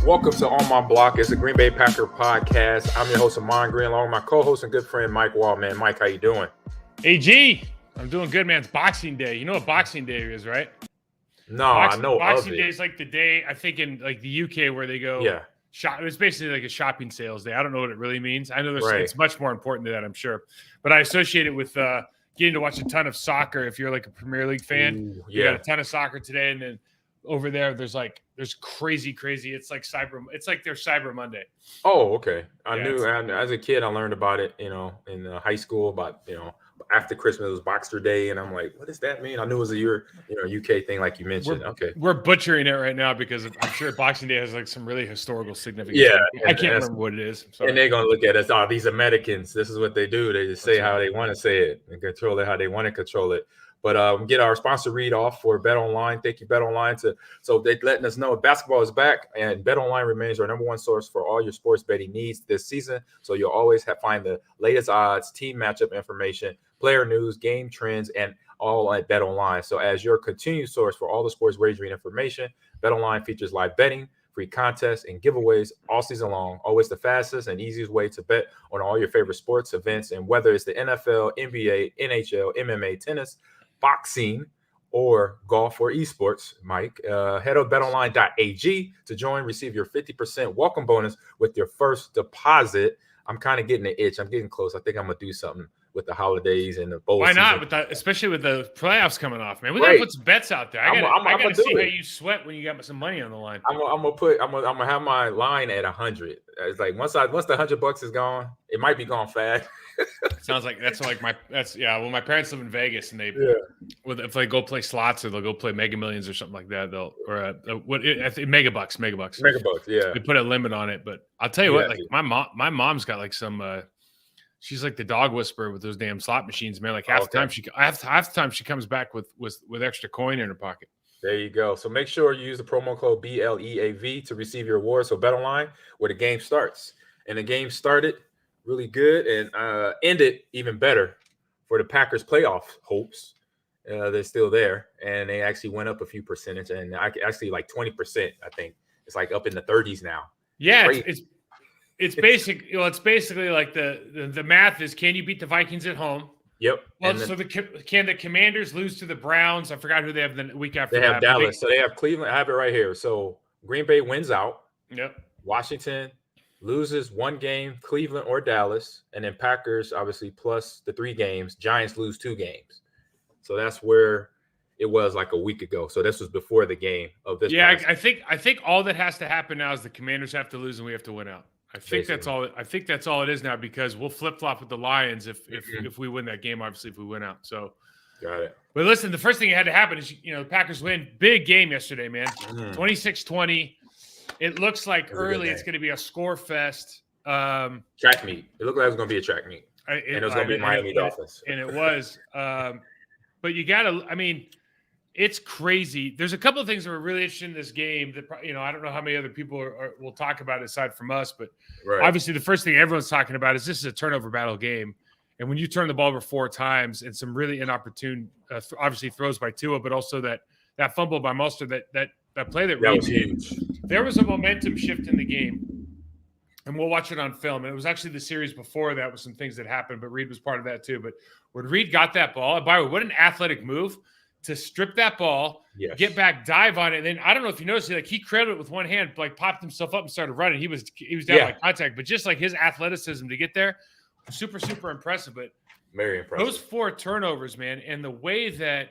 Welcome to On My Block. It's a Green Bay Packer podcast. I'm your host, Amon Green, along with my co-host and good friend, Mike Wallman. Mike, how you doing? AG, I'm doing good, man. It's Boxing Day. You know what Boxing Day is, right? No, I know Boxing of it. Day is like the day, I think, in like the UK where they go shop. It's basically like a shopping sales day. I don't know what it really means. I know it's much more important than that, I'm sure. But I associate it with getting to watch a ton of soccer. If you're like a Premier League fan, you got a ton of soccer today, and then over there's crazy. It's like their Cyber Monday. Oh, okay. I knew as a kid I learned about it, in high school about, after Christmas it was Boxer Day, and I'm like, what does that mean? I knew it was a UK thing, like you mentioned. We're butchering it right now because I'm sure Boxing Day has like some really historical significance. Yeah, I can't remember what it is. And they're gonna look at us. Oh, these Americans. This is what they do. They just say how they want to say it and control it how they want to control it. But get our sponsor read off for Bet Online. Thank you, Bet Online. So they're letting us know basketball is back, and Bet Online remains our number one source for all your sports betting needs this season. So you'll always find the latest odds, team matchup information, player news, game trends, and all at Bet Online. So as your continued source for all the sports wagering information, Bet Online features live betting, free contests, and giveaways all season long. Always the fastest and easiest way to bet on all your favorite sports events, and whether it's the NFL, NBA, NHL, MMA, tennis, boxing, or golf or esports, Mike, head to betonline.ag to join. Receive your 50% welcome bonus with your first deposit. I'm kind of getting an itch. I'm getting close. I think I'm gonna do something with the holidays and the bowl Why not? season. Especially with the playoffs coming off, man. We gotta put some bets out there. I gotta see how you sweat when you got some money on the line. I'm gonna have my line at 100. It's like once the $100 is gone, it might be gone fast. Sounds like well, my parents live in Vegas, and if they go play slots or they'll go play Mega Millions or something like that, Megabucks. Yeah. We put a limit on it, but I'll tell you what, like my mom's got like some she's like the dog whisperer with those damn slot machines, man. Like half the time she comes back with extra coin in her pocket. There you go. So make sure you use the promo code BLEAV to receive your award. So Bet Online, where the game starts. And the game started really good and ended even better for the Packers playoff hopes. They're still there, and they actually went up a few percentage, and actually like 20%. I think it's like up in the 30s now. Yeah, it's basically like the math is: can you beat the Vikings at home? Yep. Well, can the Commanders lose to the Browns? I forgot who they have the week after. They have Dallas, so they have Cleveland. I have it right here. So Green Bay wins out. Yep. Washington loses one game, Cleveland or Dallas, and then Packers obviously plus the 3 games. Giants lose 2 games. So that's where it was like a week ago. So this was before the game of this. Yeah, I think all that has to happen now is the Commanders have to lose and we have to win out. I think that's all it is now, because we'll flip-flop with the Lions if we win that game, obviously, if we win out. So got it. But listen, the first thing that had to happen is the Packers win. Big game yesterday, man. 26-20. It looks like early it's going to be a score fest. Track meet. It looked like it was going to be a track meet. And it was going to be Miami Dolphins. And it was. But you got to – it's crazy. There's a couple of things that were really interesting in this game that, I don't know how many other people will talk about it aside from us. But obviously the first thing everyone's talking about is this is a turnover battle game. And when you turn the ball over 4 times and some really inopportune, obviously throws by Tua, but also that fumble by Mostert, that play that was huge. There was a momentum shift in the game. And we'll watch it on film. And it was actually the series before that with some things that happened, but Reed was part of that too. But when Reed got that ball, by the way, what an athletic move to strip that ball, get back, dive on it. And then I don't know if you noticed, he cradled it with one hand, like popped himself up and started running. He was down by contact, but just like his athleticism to get there, super, super impressive. But very impressive. Those 4 turnovers, man, and the way that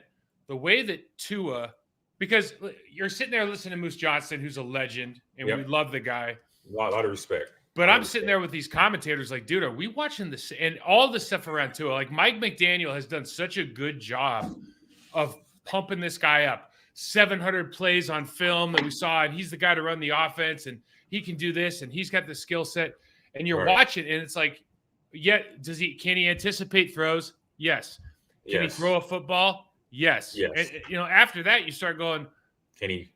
Tua, because you're sitting there listening to Moose Johnston, who's a legend, and we love the guy. A lot of respect. But I'm sitting there with these commentators like, dude, are we watching this? And all the stuff around Tua, like Mike McDaniel has done such a good job of pumping this guy up. 700 plays on film that we saw, and he's the guy to run the offense, and he can do this, and he's got the skill set. And you're watching, and it's like, can he anticipate throws? Yes. Can he throw a football? Yes. And, after that, you start going, Can he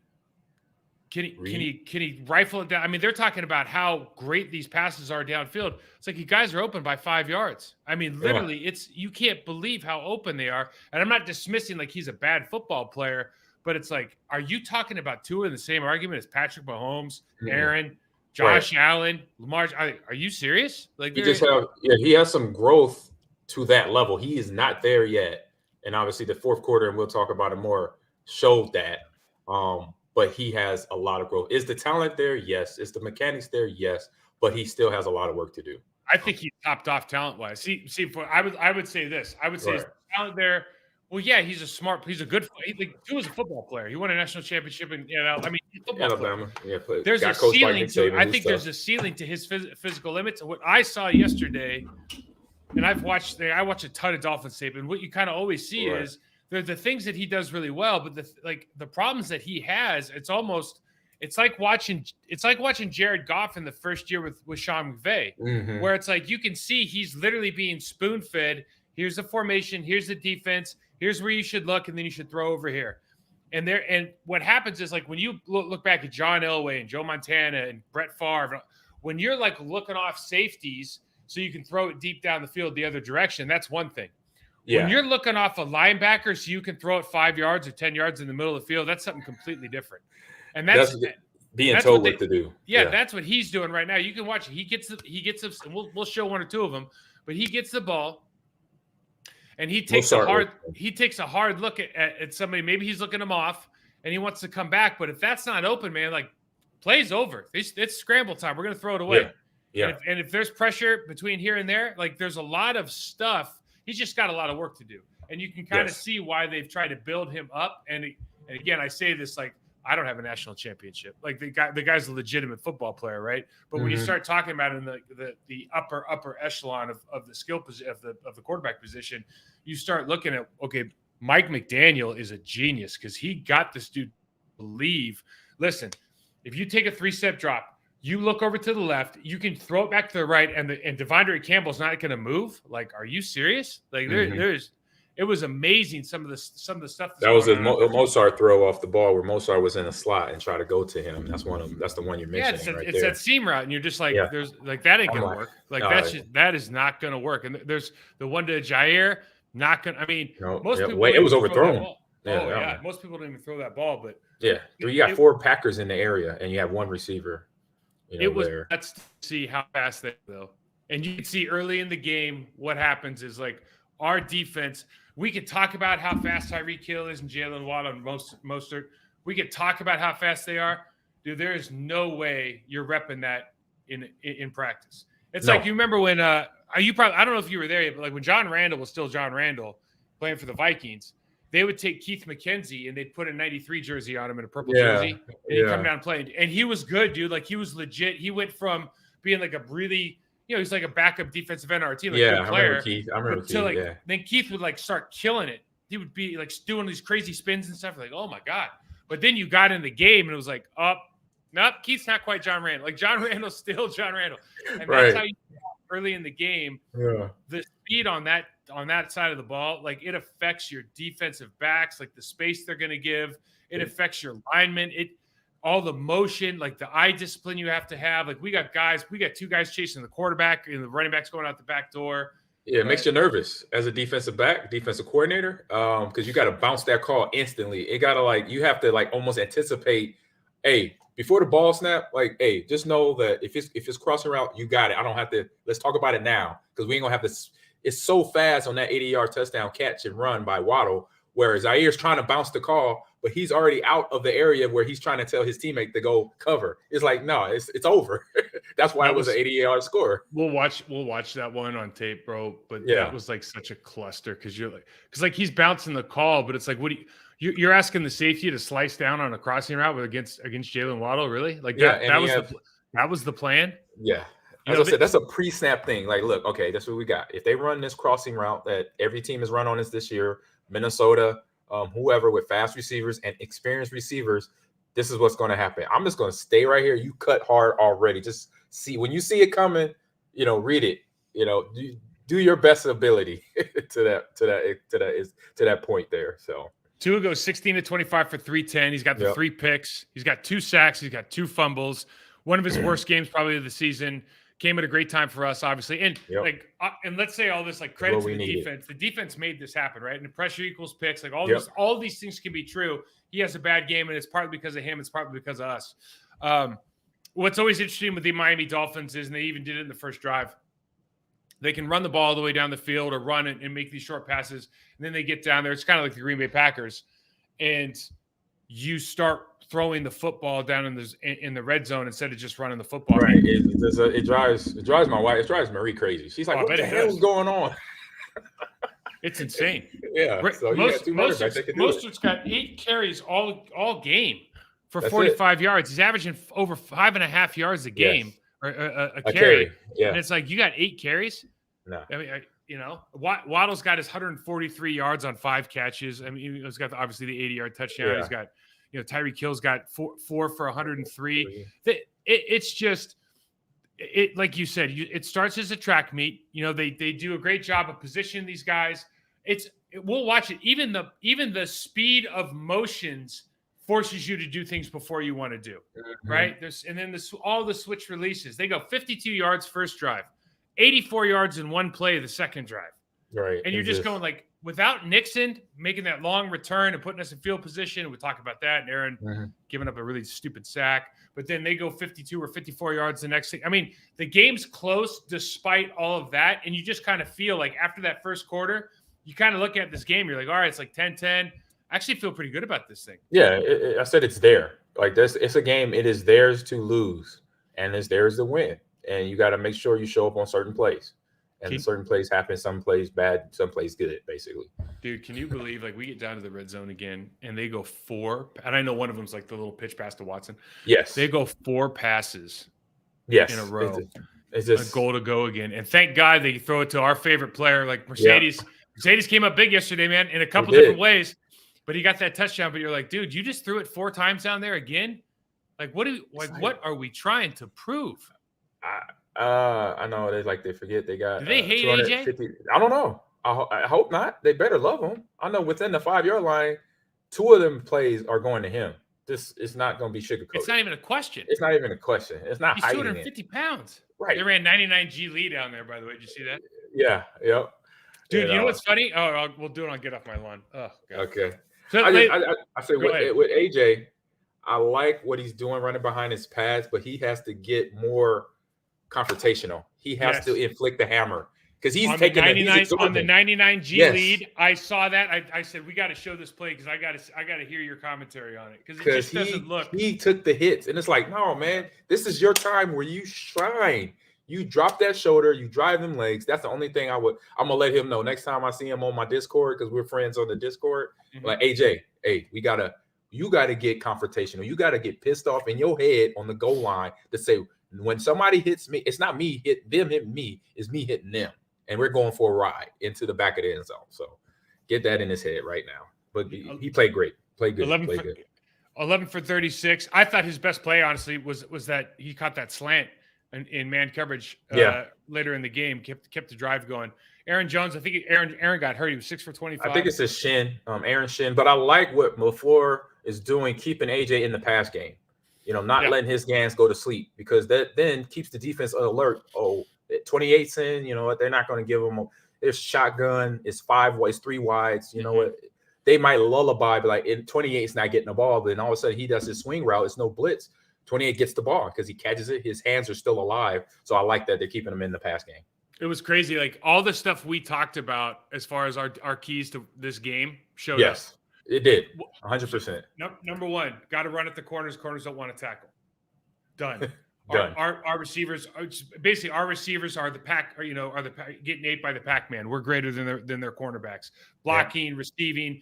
rifle it down? I mean, they're talking about how great these passes are downfield. It's like you guys are open by 5 yards. I mean, literally, you can't believe how open they are. And I'm not dismissing like he's a bad football player, But it's like, are you talking about Tua in the same argument as Patrick Mahomes, Mhm. Aaron, Josh Allen, Lamar? Are you serious? Like, he has some growth to that level. He is not there yet, and obviously the fourth quarter, and we'll talk about it more, showed that. But he has a lot of growth. Is the talent there? Yes. Is the mechanics there? Yes. But he still has a lot of work to do. I think he's topped off talent wise. I would say this. I would say his talent there. Well, yeah, he's a good. He was a football player. He won a national championship, and I mean, football Alabama. Player. Yeah, there's a ceiling to. I think there's a ceiling to his physical limits. What I saw yesterday, and I watch a ton of Dolphins tape, and what you kind of always see is they're the things that he does really well, but the problems that he has, it's like watching Jared Goff in the first year with Sean McVay, where it's like you can see he's literally being spoon fed. Here's the formation, here's the defense, here's where you should look, and then you should throw over here. And what happens is, like, when you look back at John Elway and Joe Montana and Brett Favre, when you're like looking off safeties so you can throw it deep down the field the other direction, that's one thing. Yeah. When you're looking off a linebacker so you can throw it 5 yards or 10 yards in the middle of the field, that's something completely different. And that's being told what to do. Yeah, that's what he's doing right now. You can watch it. He gets and we'll show one or two of them, but he gets the ball and he takes a hard look at somebody. Maybe he's looking him off and he wants to come back. But if that's not open, man, like, play's over. It's scramble time. We're going to throw it away. Yeah. And if there's pressure between here and there, like, there's a lot of stuff. He's just got a lot of work to do. And you can kind of see why they've tried to build him up. And again, I say this, like, I don't have a national championship. Like, the guy's a legitimate football player, right? But when you start talking about in the upper echelon of the skill position of the quarterback position, you start looking at, okay, Mike McDaniel is a genius because he got this dude to believe. Listen, if you take a 3-step drop, you look over to the left, you can throw it back to the right, and Devondre Campbell's not going to move. Like, are you serious? Like, it was amazing. Some of the stuff that was a Mozart throw off the ball where Mozart was in a slot and try to go to him. That's the one you're mentioning. Yeah, it's that seam route, and you're just like, there's like, that ain't gonna work. Like, that is not gonna work. And there's the one to Jair, not gonna. I mean, most people. It was overthrown. Most people don't even throw that ball, but you got 4 Packers in the area, and you have 1 receiver. Let's see how fast they go. And you can see early in the game what happens is, like, our defense. We could talk about how fast Tyreek Hill is and Jalen Waddle and Mostert. We could talk about how fast they are. Dude, there is no way you're repping that in practice. It's like, you remember when I don't know if you were there yet, but like when John Randall was still John Randall playing for the Vikings, they would take Keith McKenzie and they'd put a 93 jersey on him and a purple jersey, and he'd come down playing. And he was good, dude. Like, he was legit. He went from being like a really, he's like a backup defensive end on our team. Like, good player. I remember Keith. Then Keith would like start killing it. He would be like doing these crazy spins and stuff. Like, oh my God. But then you got in the game and it was like, nope, Keith's not quite John Randall. Like, John Randall's still John Randall. And that's how you early in the game. Yeah. The speed on that side of the ball, like, it affects your defensive backs, like the space they're going to give. It affects your linemen. All the motion, like the eye discipline you have to have. Like, we got 2 guys chasing the quarterback and the running backs going out the back door. Yeah, it makes you nervous as a defensive coordinator, because you got to bounce that call instantly. It got to, you have to almost anticipate, hey, before the ball snap, hey, just know that if it's crossing route, you got it. I don't have to. Let's talk about it now, because we ain't gonna have this. It's so fast on that 80-yard touchdown catch and run by Waddle, whereas Zaire's trying to bounce the call, but he's already out of the area where he's trying to tell his teammate to go cover. It's like, no, it's over. That's why it was an 80-yard score. We'll watch that one on tape, bro. But that was like such a cluster because he's bouncing the call, but it's like, you're asking the safety to slice down on a crossing route against Jalen Waddle, really? Like, that was the plan. Yeah. As I said, that's a pre-snap thing. Like, look, okay, that's what we got. If they run this crossing route that every team has run on this year, Minnesota, whoever with fast receivers and experienced receivers, this is what's going to happen. I'm just going to stay right here. You cut hard already. Just see when you see it coming, read it. Do your best ability to that point there. So Tua goes 16-25 for 310. He's got the 3 picks. He's got 2 sacks. He's got 2 fumbles. One of his worst games probably of the season. came at a great time for us, obviously. And Yep. and let's say all this, like, That's credit what to we the needed. defense. The defense made this happen, right? And the pressure equals picks. Like Yep. all these things can be true. He has a bad game, and it's partly because of him. It's partly because of us. What's always interesting with the Miami Dolphins is, and they even did it in the first drive, they can run the ball all the way down the field or run it and make these short passes. And then they get down there. It's kind of like the Green Bay Packers. And you start throwing the football down in the red zone instead of just running the football. Right. It drives my wife. It drives Marie crazy. She's like, "What the hell is going on?" It's insane. Yeah. So Mostert's got 8 carries all game for 45 yards. He's averaging over 5.5 yards a game or a carry. Yeah. And it's like, you got 8 carries. No. I mean, Waddle's got his 143 yards on 5 catches. I mean, he's got obviously the 80-yard touchdown. Yeah. He's got, Tyreek Hill's got 4 for 103. It's just, like you said, it starts as a track meet. They do a great job of positioning these guys. We'll watch it. Even the speed of motions forces you to do things before you want to do, right? And then all the switch releases. They go 52 yards first drive, 84 yards in one play the second drive. Right. And you're just going, like, without Nixon making that long return and putting us in field position, we talk about that, and Aaron giving up a really stupid sack. But then they go 52 or 54 yards the next thing. I mean, the game's close despite all of that. And you just kind of feel like after that first quarter, you kind of look at this game, you're like, all right, it's like 10-10. I actually feel pretty good about this thing. Yeah, I said it's there. Like, it's a game. It is theirs to lose, and it's theirs to win. And you got to make sure you show up on certain plays. And certain plays happen, some plays bad, some plays good, basically. Dude, can you believe, like, we get down to the red zone again, and they go 4, and I know one of them's like the little pitch pass to Watson. Yes. They go 4 passes in a row. It's just a goal to go again. And thank God they throw it to our favorite player, like Mercedes. Yeah. Mercedes came up big yesterday, man, in a couple different ways. But he got that touchdown. But you're like, dude, you just threw it 4 times down there again? Like, what are we trying to prove? I know they forget they got. Do they hate AJ? I don't know. I hope not. They better love him. I know within the 5-yard line, 2 of them plays are going to him. This is not going to be sugarcoated. It's not even a question. It's not even a question. It's not. He's 250 pounds. Right. They ran 99G lead down there, by the way. Did you see that? Yeah. Yep. Dude, you know what's funny? Oh, we'll do it on Get Off My Lawn. Oh, God. Okay. So I say with AJ, I like what he's doing running behind his pads, but he has to get more confrontational. He has to inflict the hammer because he's taking on the 99G lead. I saw that. I said we got to show this play because I got to hear your commentary on it because it just doesn't look. He took the hits, and it's like, no, man, this is your time where you shine. You drop that shoulder, you drive them legs. That's the only thing I'm gonna let him know next time I see him on my Discord because we're friends on the Discord. Like, AJ, hey, you gotta get confrontational. You gotta get pissed off in your head on the goal line to say, when somebody hits me, it's not me hitting me, it's me hitting them. And we're going for a ride into the back of the end zone. So get that in his head right now. But he played great. Played good. 11 for 36. I thought his best play, honestly, was that he caught that slant in man coverage later in the game, kept the drive going. Aaron Jones, I think Aaron got hurt. He was 6 for 25. I think it's his shin, Aaron's shin. But I like what LaFleur is doing, keeping AJ in the pass game. Not letting his hands go to sleep because that then keeps the defense alert. 28's in, they're not going to give them there's shotgun. It's 3 wides. You know what? They might lullaby, but like 28's not getting the ball. But then all of a sudden he does his swing route. It's no blitz. 28 gets the ball because he catches it. His hands are still alive. So I like that they're keeping him in the pass game. It was crazy. Like all the stuff we talked about as far as our keys to this game showed up. It did. 100%. Number 1, got to run at the corners. Corners don't want to tackle. Done. Done. Our receivers basically are the pack, getting ate by the Pac-Man. We're greater than their cornerbacks. Blocking, receiving.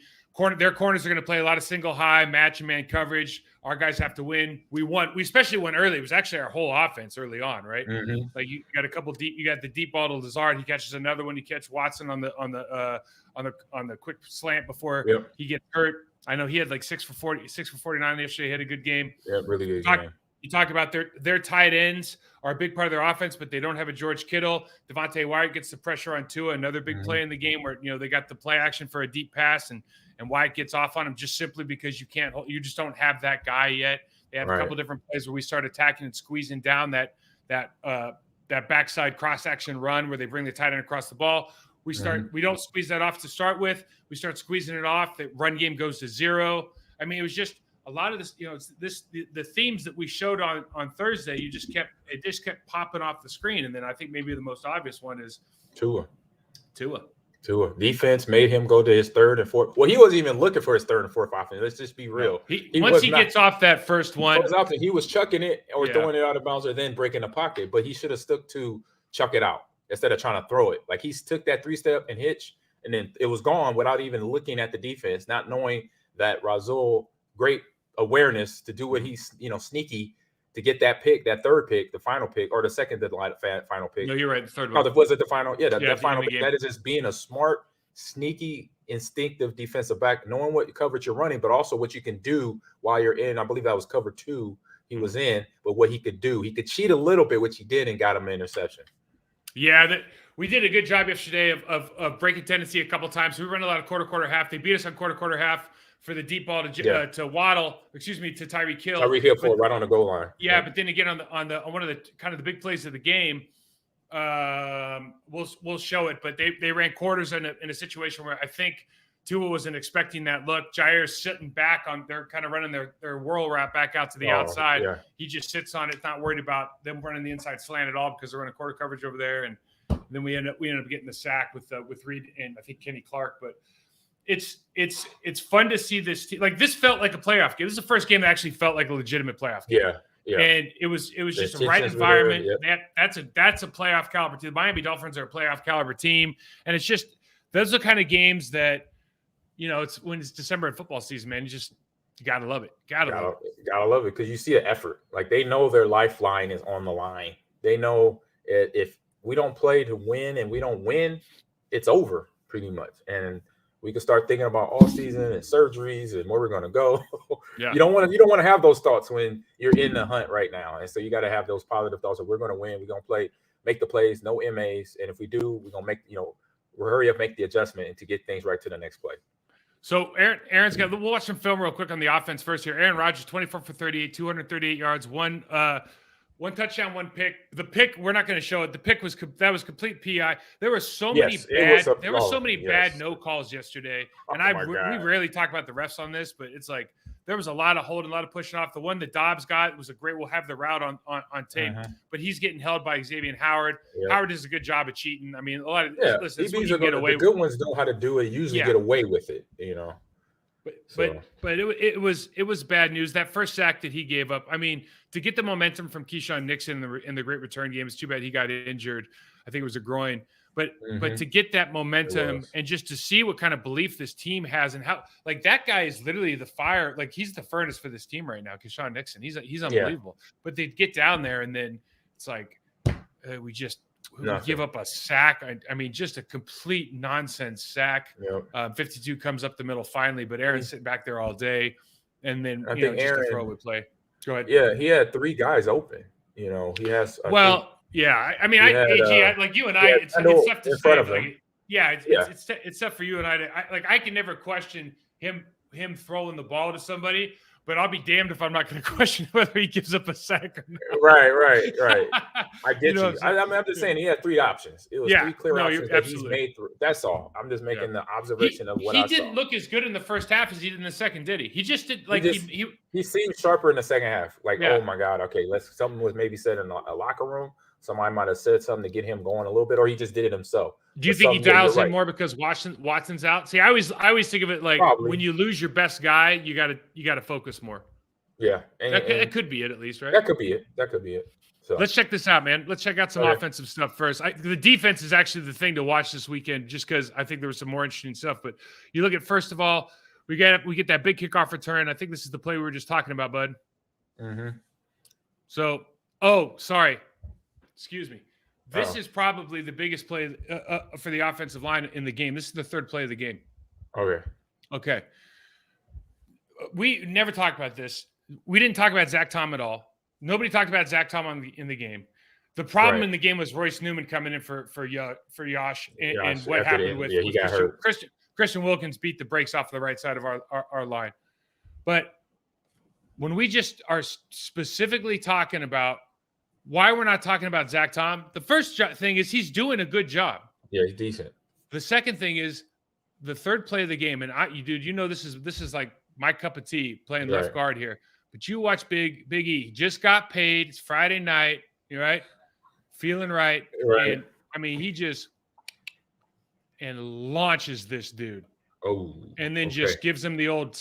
Their corners are going to play a lot of single high, match and man coverage. Our guys have to win. We especially won early. It was actually our whole offense early on, right? Mm-hmm. Like you got a couple deep. You got the deep ball to Lazard. He catches another one. You catch Watson on the quick slant before he gets hurt. I know he had like 6 for 49 yesterday. He had a good game. Yeah, really good game. You talk about their tight ends are a big part of their offense, but they don't have a George Kittle. Devontae Wyatt gets the pressure on Tua, another big play in the game where they got the play action for a deep pass and Wyatt gets off on him just simply because you just don't have that guy yet. They have a couple different plays where we start attacking and squeezing down that that backside cross action run where they bring the tight end across the ball. We don't squeeze that off to start with. We start squeezing it off. The run game goes to 0. I mean, it was just a lot of this, the themes that we showed on Thursday, it just kept popping off the screen. And then I think maybe the most obvious one is Tua. Defense made him go to his 3rd and 4th. Well, he wasn't even looking for his 3rd and 4th offense. Let's just be real. Once he gets off that first one, he was chucking it or throwing it out of bounds or then breaking the pocket. But he should have stuck to chuck it out instead of trying to throw it. Like he took that 3-step and hitch, and then it was gone without even looking at the defense, not knowing that Rasul, great awareness to do what he's, sneaky to get that pick, that 3rd pick, the final pick, or the second final pick. No, you're right. The 3rd one. Oh, was it the final? Yeah, that final pick. That is just being a smart, sneaky, instinctive defensive back, knowing what coverage you're running, but also what you can do while you're in. I believe that was cover 2 he was in, but what he could do. He could cheat a little bit, which he did, and got him an interception. Yeah, we did a good job yesterday of breaking tendency a couple times. We run a lot of quarter half. They beat us on quarter half for the deep ball to Waddle, to Tyreek Hill. Tyreek Hill for right on the goal line. Yeah, but then again on one of the kind of the big plays of the game, we'll show it. But they ran quarters in a situation where I think Tua wasn't expecting that look. Jair's sitting back they're kind of running their whirl wrap back out to the outside. Yeah. He just sits on it, not worried about them running the inside slant at all because they're running quarter coverage over there. And then we ended up getting the sack with Reed and I think Kenny Clark. But it's fun to see this team. Like this felt like a playoff game. This is the first game that actually felt like a legitimate playoff game. Yeah. And it was just a right environment. That's a playoff caliber team. The Miami Dolphins are a playoff caliber team. And it's just those are the kind of games that, it's when it's December in football season, man. You gotta love it. Gotta love it because you see the effort. Like they know their lifeline is on the line. They know if we don't play to win and we don't win, it's over pretty much. And we can start thinking about all season and surgeries and where we're going to go. Yeah. You don't want to have those thoughts when you're in the hunt right now. And so you got to have those positive thoughts of we're going to win. We're going to play, make the plays, no MAs. And if we do, we're going to make, we'll hurry up, make the adjustment and to get things right to the next play. So Aaron's got, we'll watch some film real quick on the offense first here. Aaron Rodgers, 24 for 38, 238 yards, one touchdown, one pick. The pick, we're not going to show it. The pick was complete PI. There were so many bad no calls yesterday. And we rarely talk about the refs on this, but it's like there was a lot of holding, a lot of pushing off. The one that Dobbs got was we'll have the route on tape, but he's getting held by Xavier Howard. Yeah. Howard does a good job of cheating. I mean, a lot of listen, the good ones know how to do it, usually get away with it, But it was bad news. That first sack that he gave up. I mean, to get the momentum from Keyshawn Nixon in the great return game, it's too bad he got injured. I think it was a groin. But to get that momentum and just to see what kind of belief this team has and how like that guy is literally the fire. Like he's the furnace for this team right now. Keyshawn Nixon, he's unbelievable. Yeah. But they get down there and then it's like we give up a sack. I mean, just a complete nonsense sack. Yep. 52 comes up the middle finally, but Aaron's sitting back there all day. And then, I think just a throwaway play. Go ahead. Yeah, he had 3 guys open. He has. I mean, AG, like you and I, it's tough to say. Like, it's tough for you and I can never question him throwing the ball to somebody. But I'll be damned if I'm not going to question whether he gives up a sack or not. Right. I get you. I'm just saying he had 3 options. It was 3 clear options that he's made through. That's all. I'm just making the observation of what I saw. He didn't look as good in the first half as he did in the second, did he? He just did he seemed sharper in the second half. Like, oh my God, okay, something was maybe said in a locker room. Somebody might have said something to get him going a little bit, or he just did it himself. Do you think he dials in more because Watson's out? See, I always think of it like when you lose your best guy, you gotta focus more. Yeah, that could be it at least, right? That could be it. So let's check this out, man. Let's check out some offensive stuff first. The defense is actually the thing to watch this weekend, just because I think there was some more interesting stuff. But you look at first of all, we get that big kickoff return. I think this is the play we were just talking about, bud. Mm-hmm. So, sorry. Excuse me. This is probably the biggest play for the offensive line in the game. This is the 3rd play of the game. Okay. We never talked about this. We didn't talk about Zach Tom at all. Nobody talked about Zach Tom in the game. The problem in the game was Royce Newman coming in for Yosh and what happened with he got hurt. Christian Wilkins beat the brakes off the right side of our line. But when we just are specifically talking about why we're not talking about Zach Tom. The first thing is he's doing a good job. Yeah, he's decent. The second thing is the third play of the game, and dude, this is like my cup of tea playing left guard here. But you watch Big E. He just got paid. It's Friday night. You're right, feeling right. And I mean, he just launches this dude. Oh, and then just gives him the old,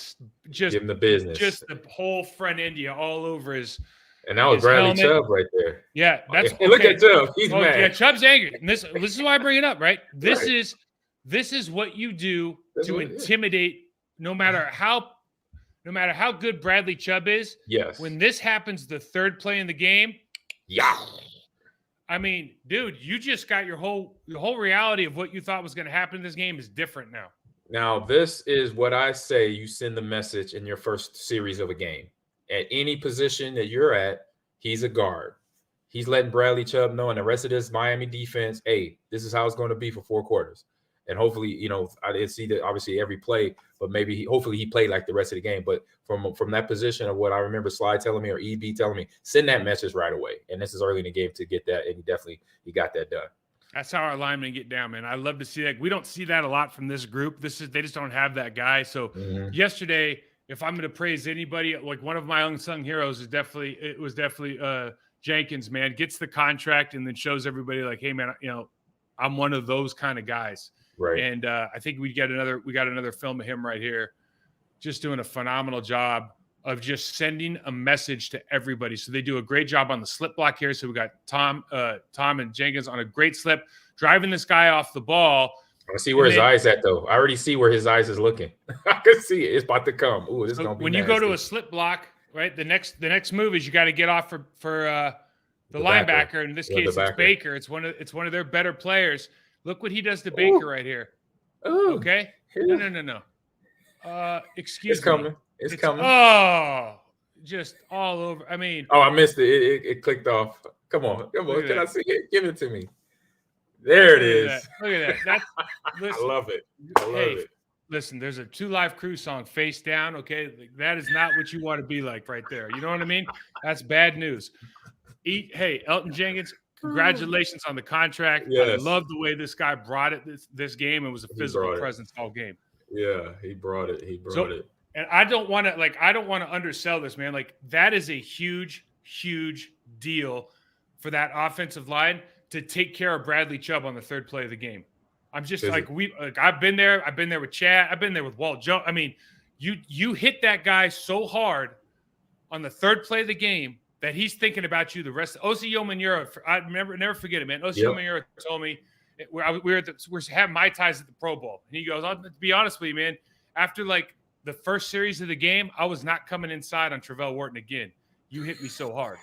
give him the business, just the whole front India all over his. And that was Bradley Chubb right there. Yeah, that's okay. Look at Chubb. He's mad. Yeah, Chubb's angry. And this is why I bring it up, right? This is what you do to intimidate. No matter how good Bradley Chubb is. Yes. When this happens, the third play in the game. Yeah. I mean, dude, you just got your whole reality of what you thought was going to happen in this game is different now. Now, this is what I say. You send the message in your first series of a game. At any position that you're at, he's a guard. He's letting Bradley Chubb know and the rest of this Miami defense, hey, this is how it's going to be for 4 quarters. And hopefully, I didn't see that obviously every play, but maybe hopefully he played like the rest of the game. But from that position of what I remember Sly telling me or EB telling me, send that message right away. And this is early in the game to get that. And he got that done. That's how our linemen get down, man. I love to see that. We don't see that a lot from this group. They just don't have that guy. So yesterday, if I'm going to praise anybody, like one of my unsung heroes was definitely Jenkins, man. Gets the contract and then shows everybody like, hey, man, I'm one of those kind of guys. Right. And I think we got another film of him right here, just doing a phenomenal job of just sending a message to everybody. So they do a great job on the slip block here. So we got Tom and Jenkins on a great slip, driving this guy off the ball. I see where his eyes at though. I already see where his eyes is looking. I can see it. It's about to come. Ooh, this is gonna be when nasty. You go to a slip block, right? The next move is you got to get off for the linebacker. In this case, it's Baker. It's one of their better players. Look what he does to Baker right here. Ooh. Okay. No. Excuse me. Coming. It's coming. Oh, just all over. I mean. Oh, I missed it. It clicked off. Come on. Can I see it? Give it to me. There it is. Look at that. Listen, I love it. Listen, there's a 2 Live Crew song, Face Down. Okay. That is not what you want to be like right there. You know what I mean? That's bad news. Hey, Elton Jenkins. Congratulations on the contract. Yes. I love the way this guy brought it this game and was a physical presence all game. Yeah, he brought it. And I don't want to undersell this, man. Like that is a huge, huge deal for that offensive line to take care of Bradley Chubb on the third play of the game. I'm just I've been there. I've been there with Chad. I've been there with Walt Jones. I mean, you hit that guy so hard on the third play of the game that he's thinking about you the rest. Osi Yomanura, I never forget it, man. Osi Yomanura told me we're having Mai Tais at the Pro Bowl, and he goes, "To be honest with you, man, after like the first series of the game, I was not coming inside on Travell Wharton again. You hit me so hard."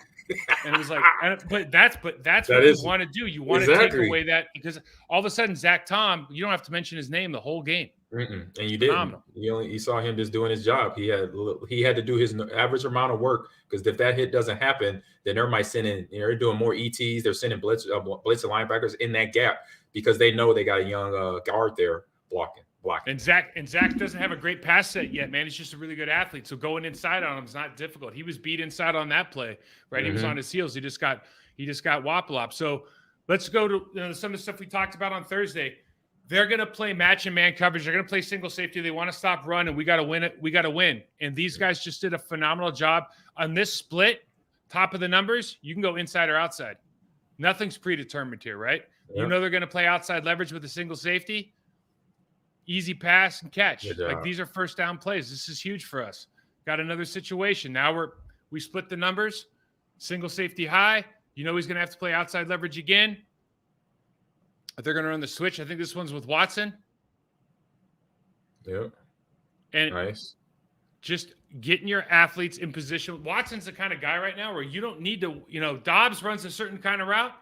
And it was like, but that's what you want to do. You want to take away that because all of a sudden, Zach Tom, you don't have to mention his name the whole game. And you didn't. You saw him just doing his job. He had to do his average amount of work because if that hit doesn't happen, then they're sending. They're doing more ETs. They're sending blitz linebackers in that gap because they know they got a young guard there blocking. And Zach doesn't have a great pass set yet, man. He's just a really good athlete. So going inside on him is not difficult. He was beat inside on that play, right? He was on his heels. He just got wop-a-lop. So let's go to some of the stuff we talked about on Thursday. They're going to play match and man coverage. They're going to play single safety. They want to stop run, and we got to win it. We got to win. And these guys just did a phenomenal job on this split. Top of the numbers, you can go inside or outside. Nothing's predetermined here, right? Yep. You know they're going to play outside leverage with a single safety. Easy pass and catch. Like these are first down plays. This is huge for us. Got another situation. Now we split the numbers. Single safety high. You know he's going to have to play outside leverage again. They're going to run the switch. I think this one's with Watson. Yep. And nice. Just getting your athletes in position. Watson's the kind of guy right now where you don't need to, Dobbs runs a certain kind of route.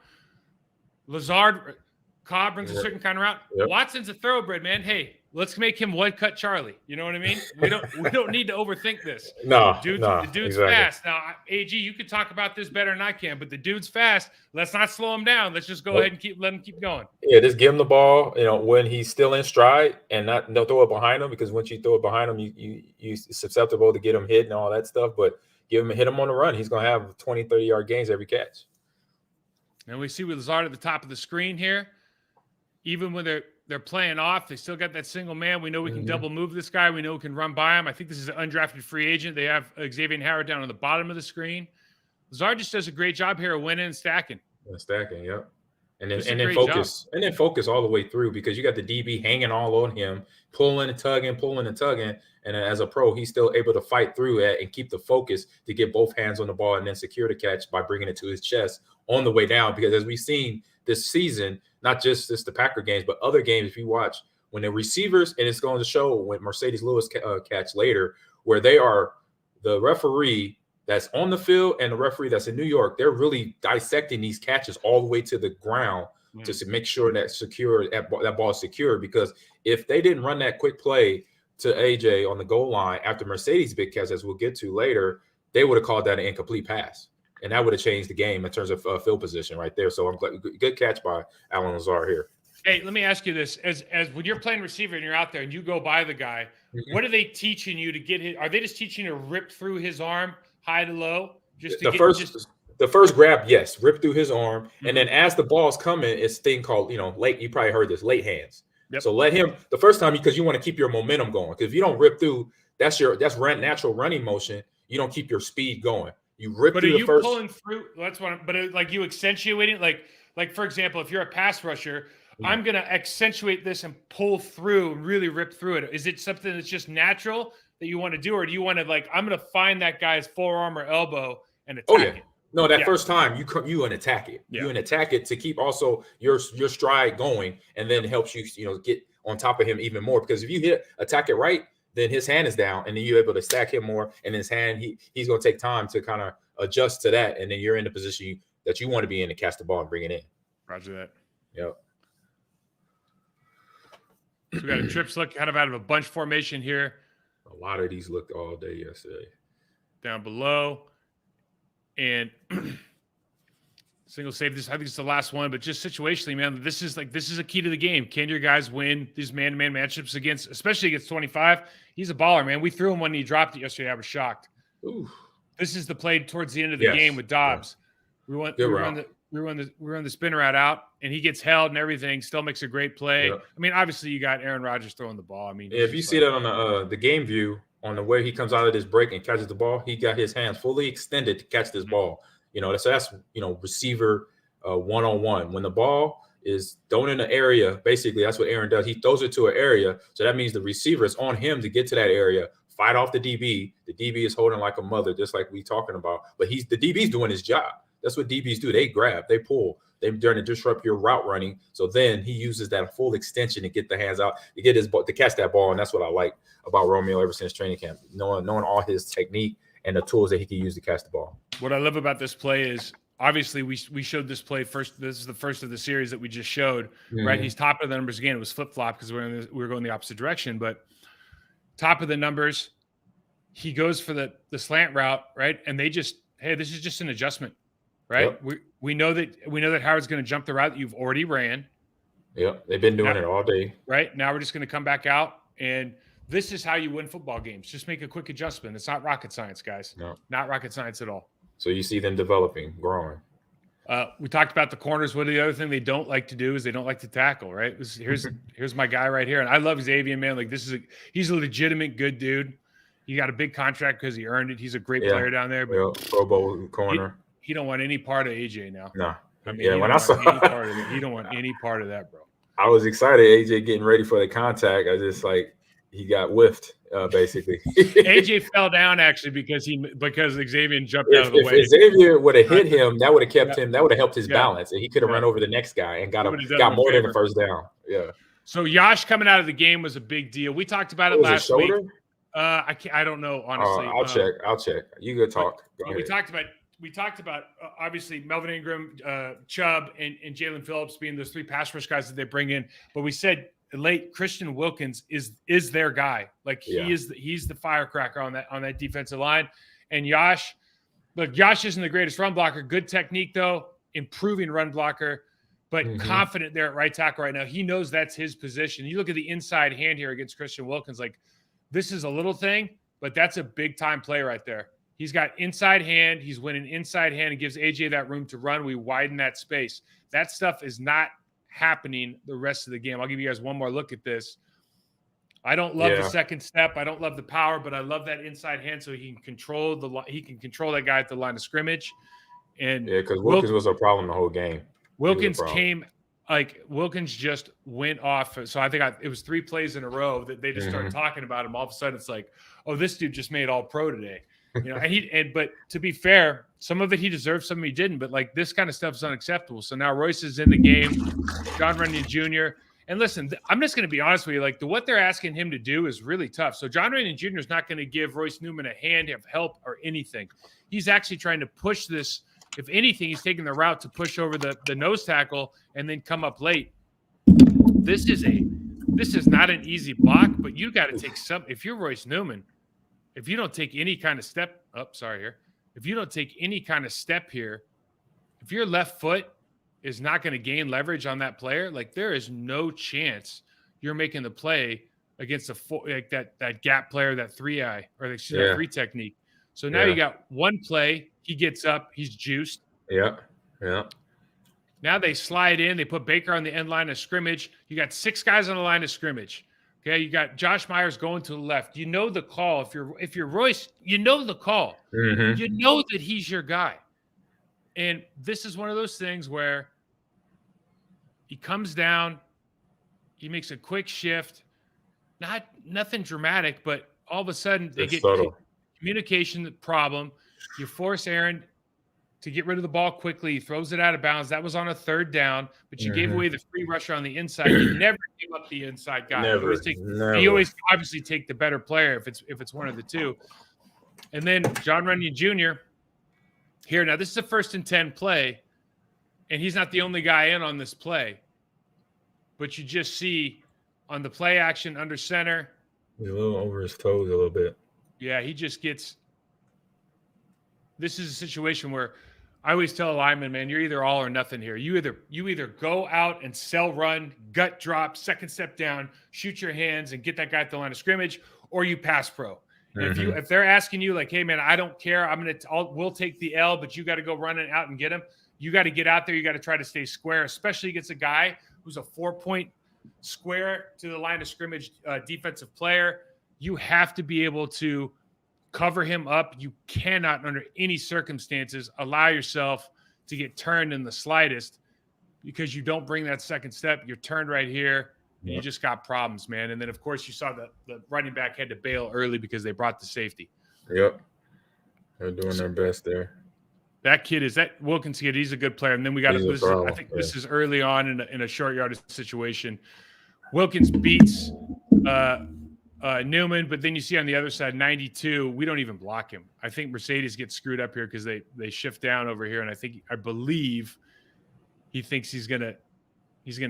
Cobb brings a certain kind of route. Yep. Watson's a thoroughbred, man. Hey, let's make him one cut Charlie. You know what I mean? We don't need to overthink this. The dude's fast. Now, AG, you can talk about this better than I can, but the dude's fast. Let's not slow him down. Let's just go ahead and let him keep going. Yeah, just give him the ball, when he's still in stride and don't throw it behind him because once you throw it behind him, you susceptible to get him hit and all that stuff. But hit him on the run. He's going to have 20, 30-yard gains every catch. And we see with Lazard at the top of the screen here. Even when they're playing off, they still got that single man. We know we can double move this guy. We know we can run by him. I think this is an undrafted free agent. They have Xavier Howard down on the bottom of the screen. Lazard just does a great job here of winning and stacking. Yep. And then focus. Job. And then focus all the way through, because you got the DB hanging all on him, pulling and tugging. And as a pro, he's still able to fight through that and keep the focus to get both hands on the ball and then secure the catch by bringing it to his chest on the way down. Because as we've seen this season, not just the Packer games, but other games, if you watch, when the receivers, and it's going to show when Mercedes Lewis catch later, where they are the referee that's on the field and the referee that's in New York, they're really dissecting these catches all the way to the ground to make sure that ball is secure. Because if they didn't run that quick play to AJ on the goal line after Mercedes' big catch, as we'll get to later, they would have called that an incomplete pass. And that would have changed the game in terms of field position right there. So I'm glad, good catch by Allen Lazard here. Hey, let me ask you this: as when you're playing receiver and you're out there and you go by the guy, what are they teaching you to get his? Are they just teaching you to rip through his arm, high to low? The first grab, yes, rip through his arm, and then as the ball's coming, it's a thing called late. You probably heard this, late hands. Yep. So let him the first time, because you want to keep your momentum going. Because if you don't rip through, that's natural running motion. You don't keep your speed going. You rip through the first. But are you pulling through? That's what. Like you accentuating, like for example, if you're a pass rusher, I'm going to accentuate this and pull through, really rip through it. Is it something that's just natural that you want to do, or do you want to I'm going to find that guy's forearm or elbow and attack it? No, first time you and attack it. Yeah. You and attack it to keep also your stride going, and then helps you get on top of him even more. Because if you attack it right, then his hand is down, and then you're able to stack him more. And his hand, he's going to take time to kind of adjust to that, and then you're in the position that you want to be in to catch the ball and bring it in. Roger that. Yep. So we got a trips look kind of out of a bunch formation here. A lot of these looked all day yesterday. Down below. And single save. I think it's the last one, but just situationally, man, this is a key to the game. Can your guys win these man-to-man matchups especially against 25? He's a baller, man. We threw him when he dropped it yesterday. I was shocked. Ooh. This is the play towards the end of the game with Dobbs. Yeah. We run the spin route out, and he gets held and everything. Still makes a great play. Yep. I mean, obviously, you got Aaron Rodgers throwing the ball. I mean, if you see that on the game view, on the way he comes out of this break and catches the ball, he got his hands fully extended to catch this ball. So that's receiver one-on-one. When the ball is thrown in the area, basically that's what Aaron does. He throws it to an area, so that means the receiver is on him to get to that area, fight off the DB. The DB is holding like a mother, just like we talking about. But the DB's doing his job. That's what DBs do. They grab, they pull, they're trying to disrupt your route running. So then he uses that full extension to get the hands out, to get his ball, to catch that ball. And that's what I like about Romeo ever since training camp, knowing all his technique and the tools that he can use to catch the ball. What I love about this play is obviously we showed this play first. This is the first of the series that we just showed, right? He's top of the numbers again. It was flip-flop because we were going the opposite direction, but top of the numbers, he goes for the slant route, right? And they just, hey, this is just an adjustment. Right. Yep. We know that Howard's going to jump the route that you've already ran. Yep. They've been doing it all day. Right. Now we're just going to come back out. And this is how you win football games. Just make a quick adjustment. It's not rocket science, guys. No. Not rocket science at all. So you see them developing, growing. We talked about the corners. What the other thing they don't like to do is they don't like to tackle, right? Here's my guy right here. And I love Xavier, man. Like he's a legitimate good dude. He got a big contract because he earned it. He's a great player down there. But Pro Bowl corner. He don't want any part of AJ now. No. I mean, when I saw he don't want any part of that, bro. I was excited. AJ getting ready for the contact. I just he got whiffed, basically. AJ fell down actually because Xavier jumped out of the way. If Xavier would have hit him, that would have kept him. That would have helped his balance, and he could have run over the next guy and got more than the first down. Yeah. So Yash coming out of the game was a big deal. We talked about it last week. I don't know honestly. I'll check. You go talk. Go ahead. We talked about obviously Melvin Ingram, Chubb, and Jalen Phillips being those three pass rush guys that they bring in. But we said late Christian Wilkins is their guy. Like he's the firecracker on that defensive line. And Yash isn't the greatest run blocker. Good technique though, improving run blocker, but confident there at right tackle right now. He knows that's his position. You look at the inside hand here against Christian Wilkins. Like this is a little thing, but that's a big time play right there. He's got inside hand. He's winning inside hand and gives AJ that room to run. We widen that space. That stuff is not happening the rest of the game. I'll give you guys one more look at this. I don't love the second step. I don't love the power, but I love that inside hand so he can control that guy at the line of scrimmage. And because Wilkins was a problem the whole game. Wilkins just went off. So I think it was 3 plays in a row that they just started talking about him. All of a sudden, it's like, oh, this dude just made all pro today. But to be fair, some of it he deserved, some of it he didn't. But like this kind of stuff is unacceptable. So now Royce is in the game, John Runyon Jr. And listen, I'm just going to be honest with you. Like what they're asking him to do is really tough. So John Runyon Jr. is not going to give Royce Newman a hand of help or anything. He's actually trying to push this. If anything, he's taking the route to push over the nose tackle and then come up late. This is not an easy block, but you got to take some. If you're Royce Newman, if you don't take any kind of step, if you don't take any kind of step here, if your left foot is not going to gain leverage on that player, like there is no chance you're making the play against that gap player, that 3-eye or that 3 technique. So now you got one play. He gets up. He's juiced. Yeah. Now they slide in. They put Baker on the end line of scrimmage. You got 6 guys on the line of scrimmage. Okay, you got Josh Myers going to the left. You know the call. If you're Royce, you know the call. Mm-hmm. You know that he's your guy. And this is one of those things where he comes down, he makes a quick shift, nothing dramatic, but all of a sudden they get communication problem. You force Aaron to get rid of the ball quickly. He throws it out of bounds. That was on a 3rd down, but you gave away the free rusher on the inside. You never give up the inside guy. Never. You always obviously take the better player if it's one of the two. And then John Runyon Jr. here. Now this is a 1st and 10 play, and he's not the only guy in on this play. But you just see on the play action under center. He's a little over his toes a little bit. Yeah, he just gets. This is a situation where I always tell a lineman, man, you're either all or nothing here. You either go out and sell run, gut drop, second step down, shoot your hands and get that guy at the line of scrimmage, or you pass pro. And if they're asking you like, hey man, I don't care, we'll take the L, but you got to go running out and get him. You got to get out there. You got to try to stay square, especially against a guy who's a 4-point square to the line of scrimmage defensive player. You have to be able to cover him up. You cannot, under any circumstances, allow yourself to get turned in the slightest because you don't bring that second step. You're turned right here. You just got problems, man. And then, of course, you saw the running back had to bail early because they brought the safety. Yep. They're doing their best there. That Wilkins kid, he's a good player. And then we got this is early on in a short yardage situation. Wilkins beats Newman, but then you see on the other side, 92, we don't even block him. I think Mercedes gets screwed up here because they shift down over here, and I believe he thinks he's gonna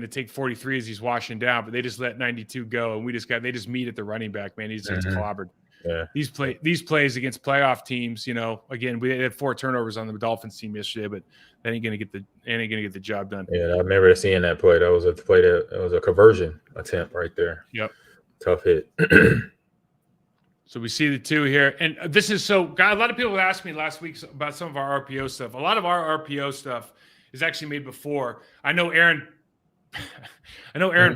take 43 as he's washing down, but they just let 92 go, and they just meet at the running back, man. He just gets clobbered. Yeah. These plays against playoff teams, again, we had 4 turnovers on the Dolphins team yesterday, but that ain't gonna get the job done. Yeah, I remember seeing that play. That was a conversion attempt right there. Yep. Tough hit. So we see the 2 here. And this is a lot of people asked me last week about some of our RPO stuff. A lot of our RPO stuff is actually made before. I know Aaron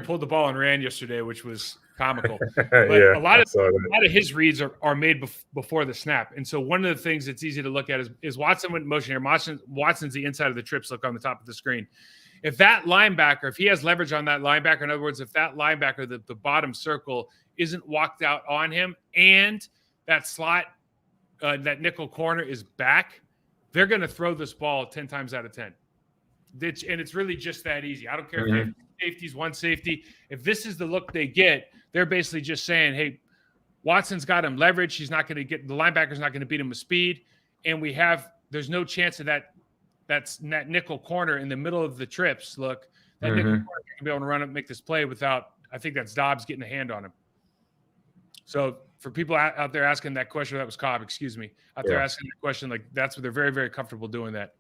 pulled the ball and ran yesterday, which was comical. But a lot of his reads are made before the snap. And so one of the things that's easy to look at is Watson went in motion here. Watson's the inside of the trips look on the top of the screen. If that linebacker, if he has leverage on that linebacker, in other words, if that linebacker, the bottom circle, isn't walked out on him and that slot, that nickel corner is back, they're going to throw this ball 10 times out of 10. And it's really just that easy. I don't care if they have safeties, one safety. If this is the look they get, they're basically just saying, hey, Watson's got him leverage. He's not going to the linebacker's not going to beat him with speed. And there's no chance of that nickel corner in the middle of the trips. Look, that nickel corner can be able to run up, make this play without, I think that's Dobbs getting a hand on him. So for people out there asking that question, that was Cobb, excuse me, out there asking the question, like that's what they're very, very comfortable doing that.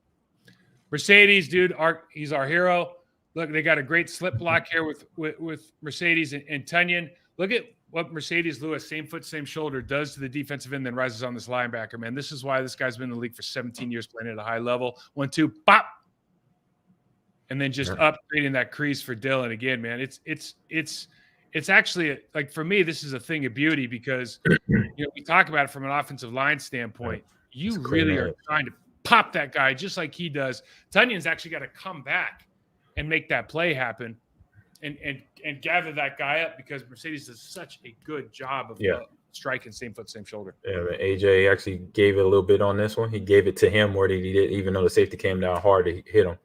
Mercedes, dude, he's our hero. Look, they got a great slip block here with Mercedes and Tunyon. Look at what Mercedes Lewis, same foot, same shoulder, does to the defensive end, then rises on this linebacker, man. This is why this guy's been in the league for 17 years playing at a high level. 1-2, pop. And then just up creating that crease for Dylan again, man. It's actually like, for me, this is a thing of beauty because we talk about it from an offensive line standpoint. You really are trying to pop that guy just like he does. Tunyon's actually got to come back and make that play happen and gather that guy up because Mercedes does such a good job of striking same foot, same shoulder. Yeah, but AJ actually gave it a little bit on this one. He gave it to him more than he did, even though the safety came down hard to hit him.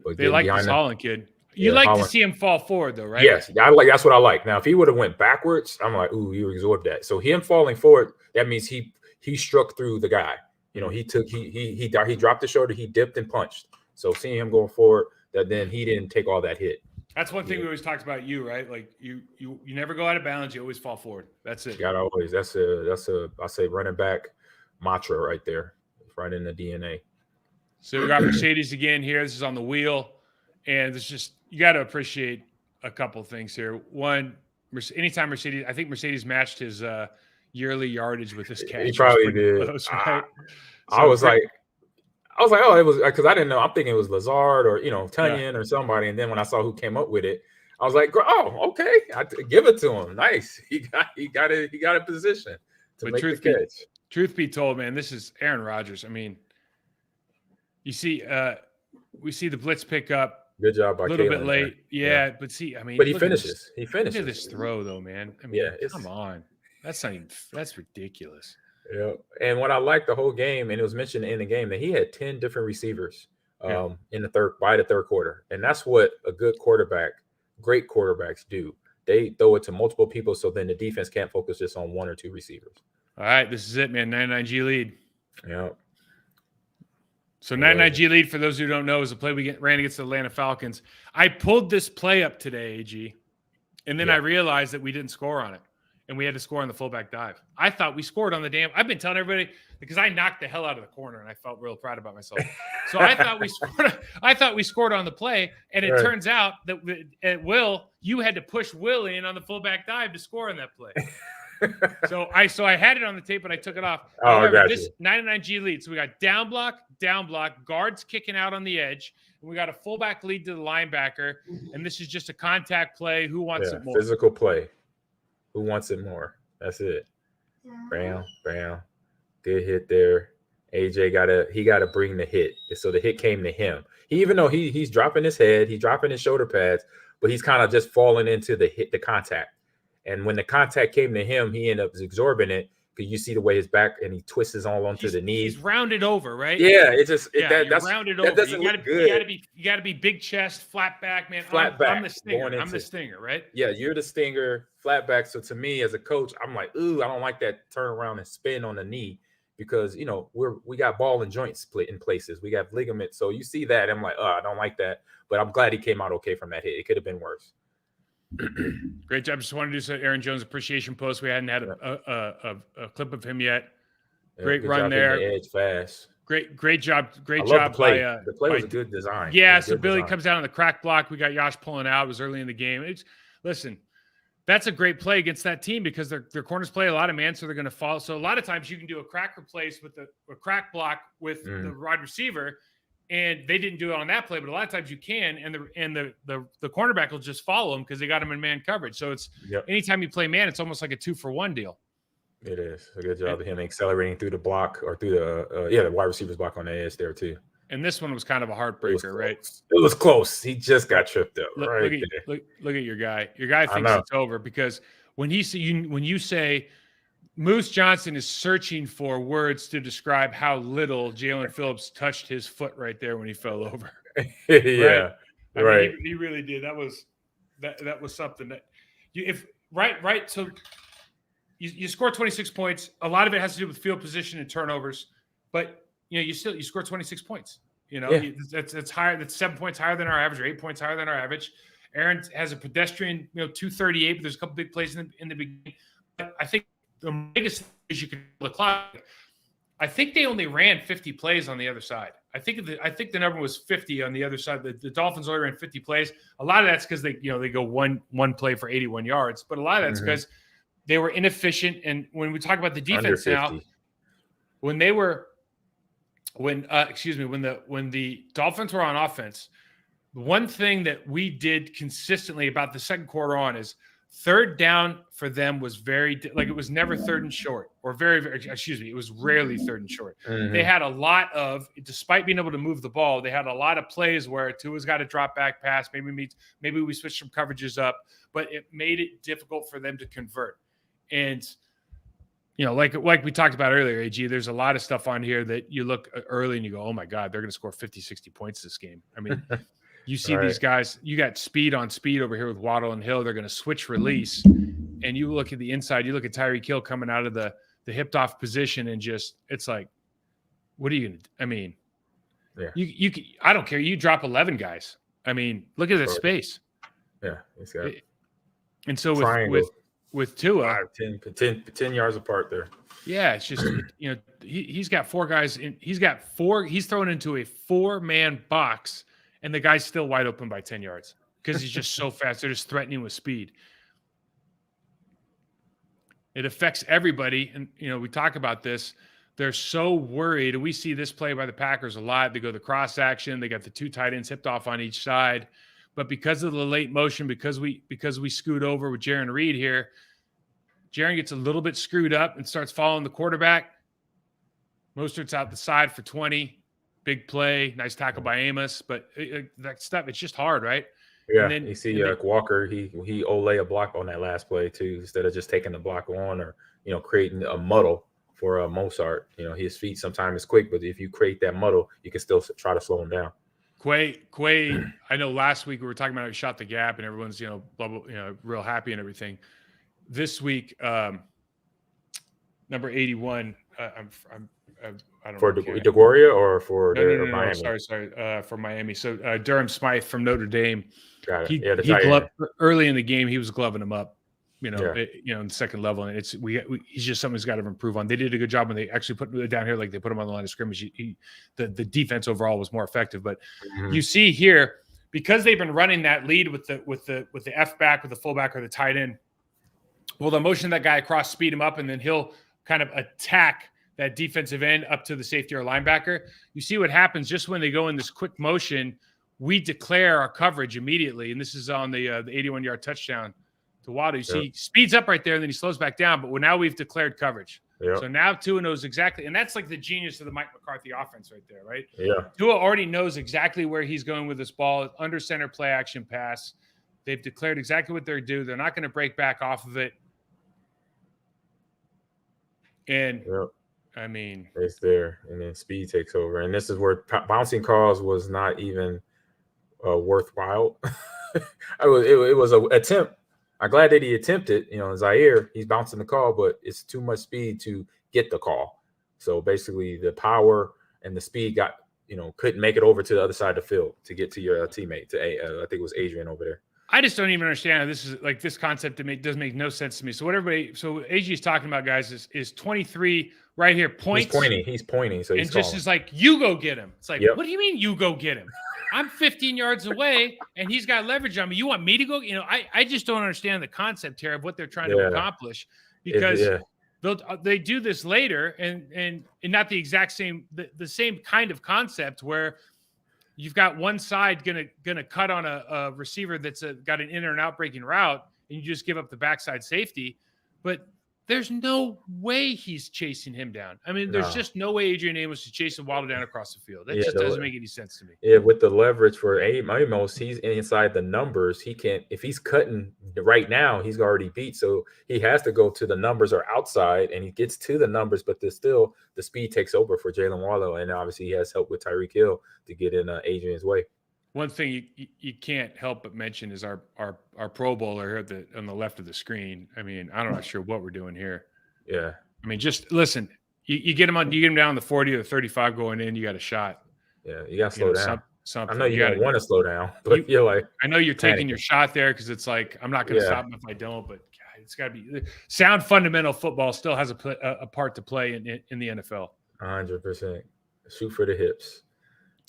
But they like this Holland kid. You like to see him fall forward, though, right? Yes, that's what I like. Now, if he would have went backwards, I'm like, ooh, you absorbed that. So him falling forward, that means he struck through the guy. He dropped the shoulder, he dipped and punched. So seeing him going forward, that then he didn't take all that hit. That's one thing we always talked about you, right? Like you never go out of bounds. You always fall forward. That's it. You gotta always. That's a I say running back mantra right there. It's right in the DNA. So we got Mercedes again here. This is on the wheel, and it's just you got to appreciate a couple things here. One, anytime Mercedes, I think Mercedes matched his yearly yardage with this catch. He probably did. Close, right? I was like, oh, it was because I didn't know. I'm thinking it was Lazard or Tunyon or somebody. And then when I saw who came up with it, I was like, oh, okay, I give it to him. Nice, he got a position to make the catch. Truth be told, man, this is Aaron Rodgers. I mean, you see, we see the blitz pick up. Good job by a little Kalen, bit late, man. yeah. But see, I mean, but he finishes. He finishes. Look at this throw, though, man. I mean, come on, that's ridiculous. Yeah, and what I liked the whole game, and it was mentioned in the game that he had 10 different receivers in the third quarter, and that's what a great quarterbacks do. They throw it to multiple people, so then the defense can't focus just on one or two receivers. All right, this is it, man. 99G lead. Yeah. So 99G lead, for those who don't know, is a play we ran against the Atlanta Falcons. I pulled this play up today, AG, and then I realized that we didn't score on it. And we had to score on the fullback dive. I thought we scored on the damn. I've been telling everybody because I knocked the hell out of the corner and I felt real proud about myself. So I thought we scored. I thought we scored on the play, and it turns out that you had to push Will in on the fullback dive to score on that play. So I had it on the tape, but I took it off. However, this 99G lead. So we got down block, guards kicking out on the edge. And we got a fullback lead to the linebacker, and this is just a contact play. Who wants it more? Physical play. Who wants it more? That's it. Bam, bam. Good hit there. AJ gotta bring the hit. So the hit came to him. Even though he's dropping his head, he's dropping his shoulder pads, but he's kind of just falling into the contact. And when the contact came to him, he ended up absorbing it because you see the way his back and he twists all onto the knees. He's rounded over, right? Yeah, it's just that's rounded over. Doesn't look good. You gotta be big chest, flat back, man. I'm the stinger. I'm the stinger, right? Yeah, you're the stinger, flat back. So to me, as a coach, I'm like, ooh, I don't like that turn around and spin on the knee because we got ball and joints split in places. We got ligaments. So you see that, I'm like, oh, I don't like that. But I'm glad he came out okay from that hit. It could have been worse. Great job. Just wanted to do some Aaron Jones appreciation post. We hadn't had a clip of him yet. Great run there. The edge fast. Great job. Great job. The play was a good design. Yeah. So Billy comes out on the crack block. We got Josh pulling out. It was early in the game. Listen, that's a great play against that team because their corners play a lot of man, so they're going to fall. So a lot of times you can do a crack replace with a crack block with the wide receiver. And they didn't do it on that play, but a lot of times you can, and the cornerback will just follow them because they got him in man coverage. So it's anytime you play man, it's almost like a 2-for-1 deal. It is a good job of him accelerating through the block or through the wide receivers block on the edge there too. And this one was kind of a heartbreaker, right? It was close. He just got tripped up. Look at your guy. Your guy thinks it's over because when you say Moose Johnson is searching for words to describe how little Jalen Phillips touched his foot right there when he fell over. Yeah, right. He really did. That was something that So you score 26 points. A lot of it has to do with field position and turnovers, but you score 26 points. That's higher. That's 7 points higher than our average, or 8 points higher than our average. Aaron has a pedestrian, 238, but there's a couple big plays in the beginning. But I think the biggest thing is you can the clock. I think they only ran 50 plays on the other side. I think the number was 50 on the other side. The Dolphins only ran 50 plays. A lot of that's because they go one play for 81 yards, but a lot of that's because they were inefficient. And when we talk about the Under defense now, 50. when the Dolphins were on offense, one thing that we did consistently about the second quarter on is third down for them was it was never third and short, or it was rarely third and short. Mm-hmm. They had a lot of, despite being able to move the ball, they had a lot of plays where Tua's got a drop back pass. Maybe we switched some coverages up, but it made it difficult for them to convert. And like we talked about earlier, AG, there's a lot of stuff on here that you look early and you go, oh my God, they're going to score 50, 60 points this game. I mean, you see these guys, you got speed on speed over here with Waddle and Hill. They're going to switch release. And you look at the inside, you look at Tyreek Hill coming out of the hipped off position, and it's like, what are you going to do? I mean, I don't care. You drop 11 guys. I mean, look at that space. Yeah. It's got and so with Tua, 10 yards apart there. Yeah, it's just he's got four guys he's thrown into a 4-man box, and the guy's still wide open by 10 yards because he's just so fast. They're just threatening with speed. It affects everybody, and we talk about this. They're so worried. We see this play by the Packers a lot. They go the cross action. They got the two tight ends hipped off on each side. But because of the late motion, because we scoot over with Jaron Reed here, Jaron gets a little bit screwed up and starts following the quarterback. Mostert's out the side for 20. Big play. Nice tackle by Amos. But that stuff, it's just hard, right? Yeah, and then, you see Walker, he Olay a block on that last play too, instead of just taking the block on or, creating a muddle for Mostert. His feet sometimes is quick, but if you create that muddle, you can still try to slow him down. Quay, I know last week we were talking about how he shot the gap and everyone's, blah, blah, real happy and everything. This week, number 81, I don't for know. DeGoria or for Miami? Sorry, for Miami. So Durham Smythe from Notre Dame. Got it. He gloved early in the game. He was gloving him up, in the second level, and he's just something he's got to improve on. They did a good job when they actually put it down here, like they put him on the line of scrimmage. The defense overall was more effective, but you see here, because they've been running that lead with the F back, with the fullback or the tight end. Well, they'll motion that guy across, speed him up, and then he'll kind of attack that defensive end up to the safety or linebacker. You see what happens just when they go in this quick motion. We declare our coverage immediately, and this is on the 81-yard touchdown to Waddle. You see, he speeds up right there, and then he slows back down. But now we've declared coverage. Yep. So now Tua knows exactly, and that's like the genius of the Mike McCarthy offense right there, right? Yeah. Tua already knows exactly where he's going with this ball, under center play action pass. They've declared exactly what they're due. They're not going to break back off of it. And I mean, it's there, and then speed takes over, and this is where bouncing calls was not even worthwhile. it was an attempt. I'm glad that he attempted. Zaire, he's bouncing the call, but it's too much speed to get the call. So basically, the power and the speed couldn't make it over to the other side of the field to get to your teammate. I think it was Adrian over there. I just don't even understand how this is like this concept does make no sense to me. So AG is talking about, guys, is 23 right here points. He's pointing. So he's just is like, you go get him. It's like, What do you mean you go get him? I'm 15 yards away and he's got leverage on me. You want me to go? I just don't understand the concept here of what they're trying to accomplish, because they do this later and not the exact same, the same kind of concept where you've got one side gonna cut on a receiver that's got an in or an out breaking route, and you just give up the backside safety. But there's no way he's chasing him down. I mean, there's just no way Adrian Amos is chasing Waddle down across the field. That just doesn't make any sense to me. Yeah, with the leverage for Amos, he's inside the numbers. He can't, if he's cutting right now, he's already beat. So he has to go to the numbers or outside, and he gets to the numbers, but there's still the speed takes over for Jalen Waddle, and obviously he has help with Tyreek Hill to get in Adrian's way. One thing you can't help but mention is our Pro Bowler here on the left of the screen. I mean, I'm not sure what we're doing here. Yeah. I mean, just listen. You get him down the 40 or 35 going in, you got a shot. Yeah, you got to slow down. Something. I know you don't want to slow down, but you're like, I know you're taking your shot there because it's like, I'm not going to stop him if I don't. But God, it's got to be sound. Fundamental football still has a part to play in the NFL. 100%. Shoot for the hips.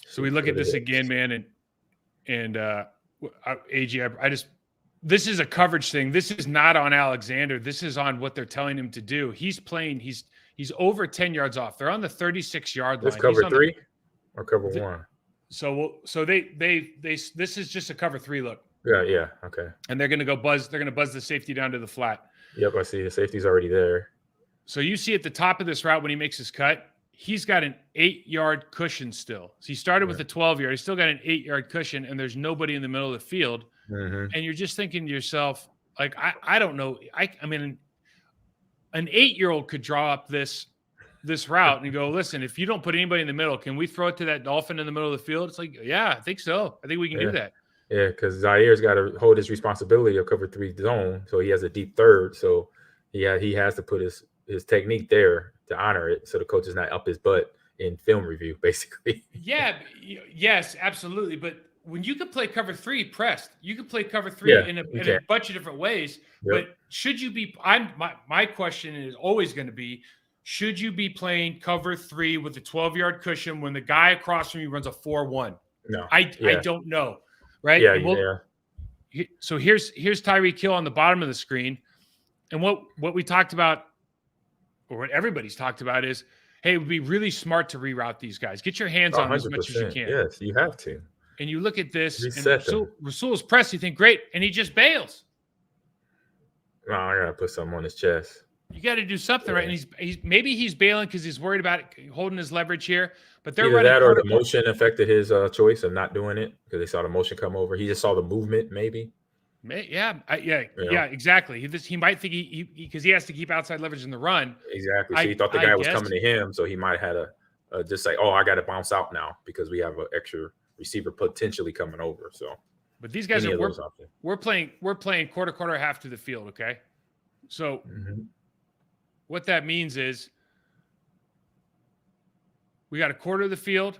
So we look at this again, man, and AG, this is a coverage thing. This is not on Alexander. This is on what they're telling him to do. He's playing. He's over 10 yards off. They're on the 36-yard line. This cover 3 or cover 1? So they this is just a cover 3 look. Yeah. Okay. And they're going to go buzz. They're going to buzz the safety down to the flat. Yep, I see the safety's already there. So you see at the top of this route when he makes his cut, he's got an 8-yard cushion still. So he started with a 12-yard. He's still got an 8-yard cushion, and there's nobody in the middle of the field. And you're just thinking to yourself, like, I don't know. I mean, an 8-year-old could draw up this route and go, listen, if you don't put anybody in the middle, can we throw it to that Dolphin in the middle of the field? It's like, yeah, I think so. I think we can do that. Yeah, because Zaire's got to hold his responsibility of cover 3 zone, so he has a deep third. So he has to put his technique there to honor it, so the coach is not up his butt in film review, basically. Yes, absolutely. But when you could play cover 3 pressed, you could play cover 3 in a bunch of different ways. Yep. But should you be? My question is always going to be: should you be playing cover 3 with a 12-yard cushion when the guy across from you runs a 4-1? No, I don't know. Right? Yeah. So here's Tyreek Hill on the bottom of the screen, and what we talked about, or what everybody's talked about, is, hey, it would be really smart to reroute these guys. Get your hands on them as much as you can. Yes, you have to. And you look at this, and Rasul's press, you think, great, and he just bails. No, I gotta put something on his chest. You got to do something, right? And he's bailing because he's worried about holding his leverage here. But they're either running that or the motion affected his choice of not doing it because they saw the motion come over. He just saw the movement, maybe. Yeah, exactly. He might think because he has to keep outside leverage in the run. Exactly. So he thought the guy was coming to him, so he might have had a just say, "Oh, I got to bounce out now because we have an extra receiver potentially coming over." So, but these guys we're playing quarter, half to the field. Okay, so what that means is we got a quarter of the field.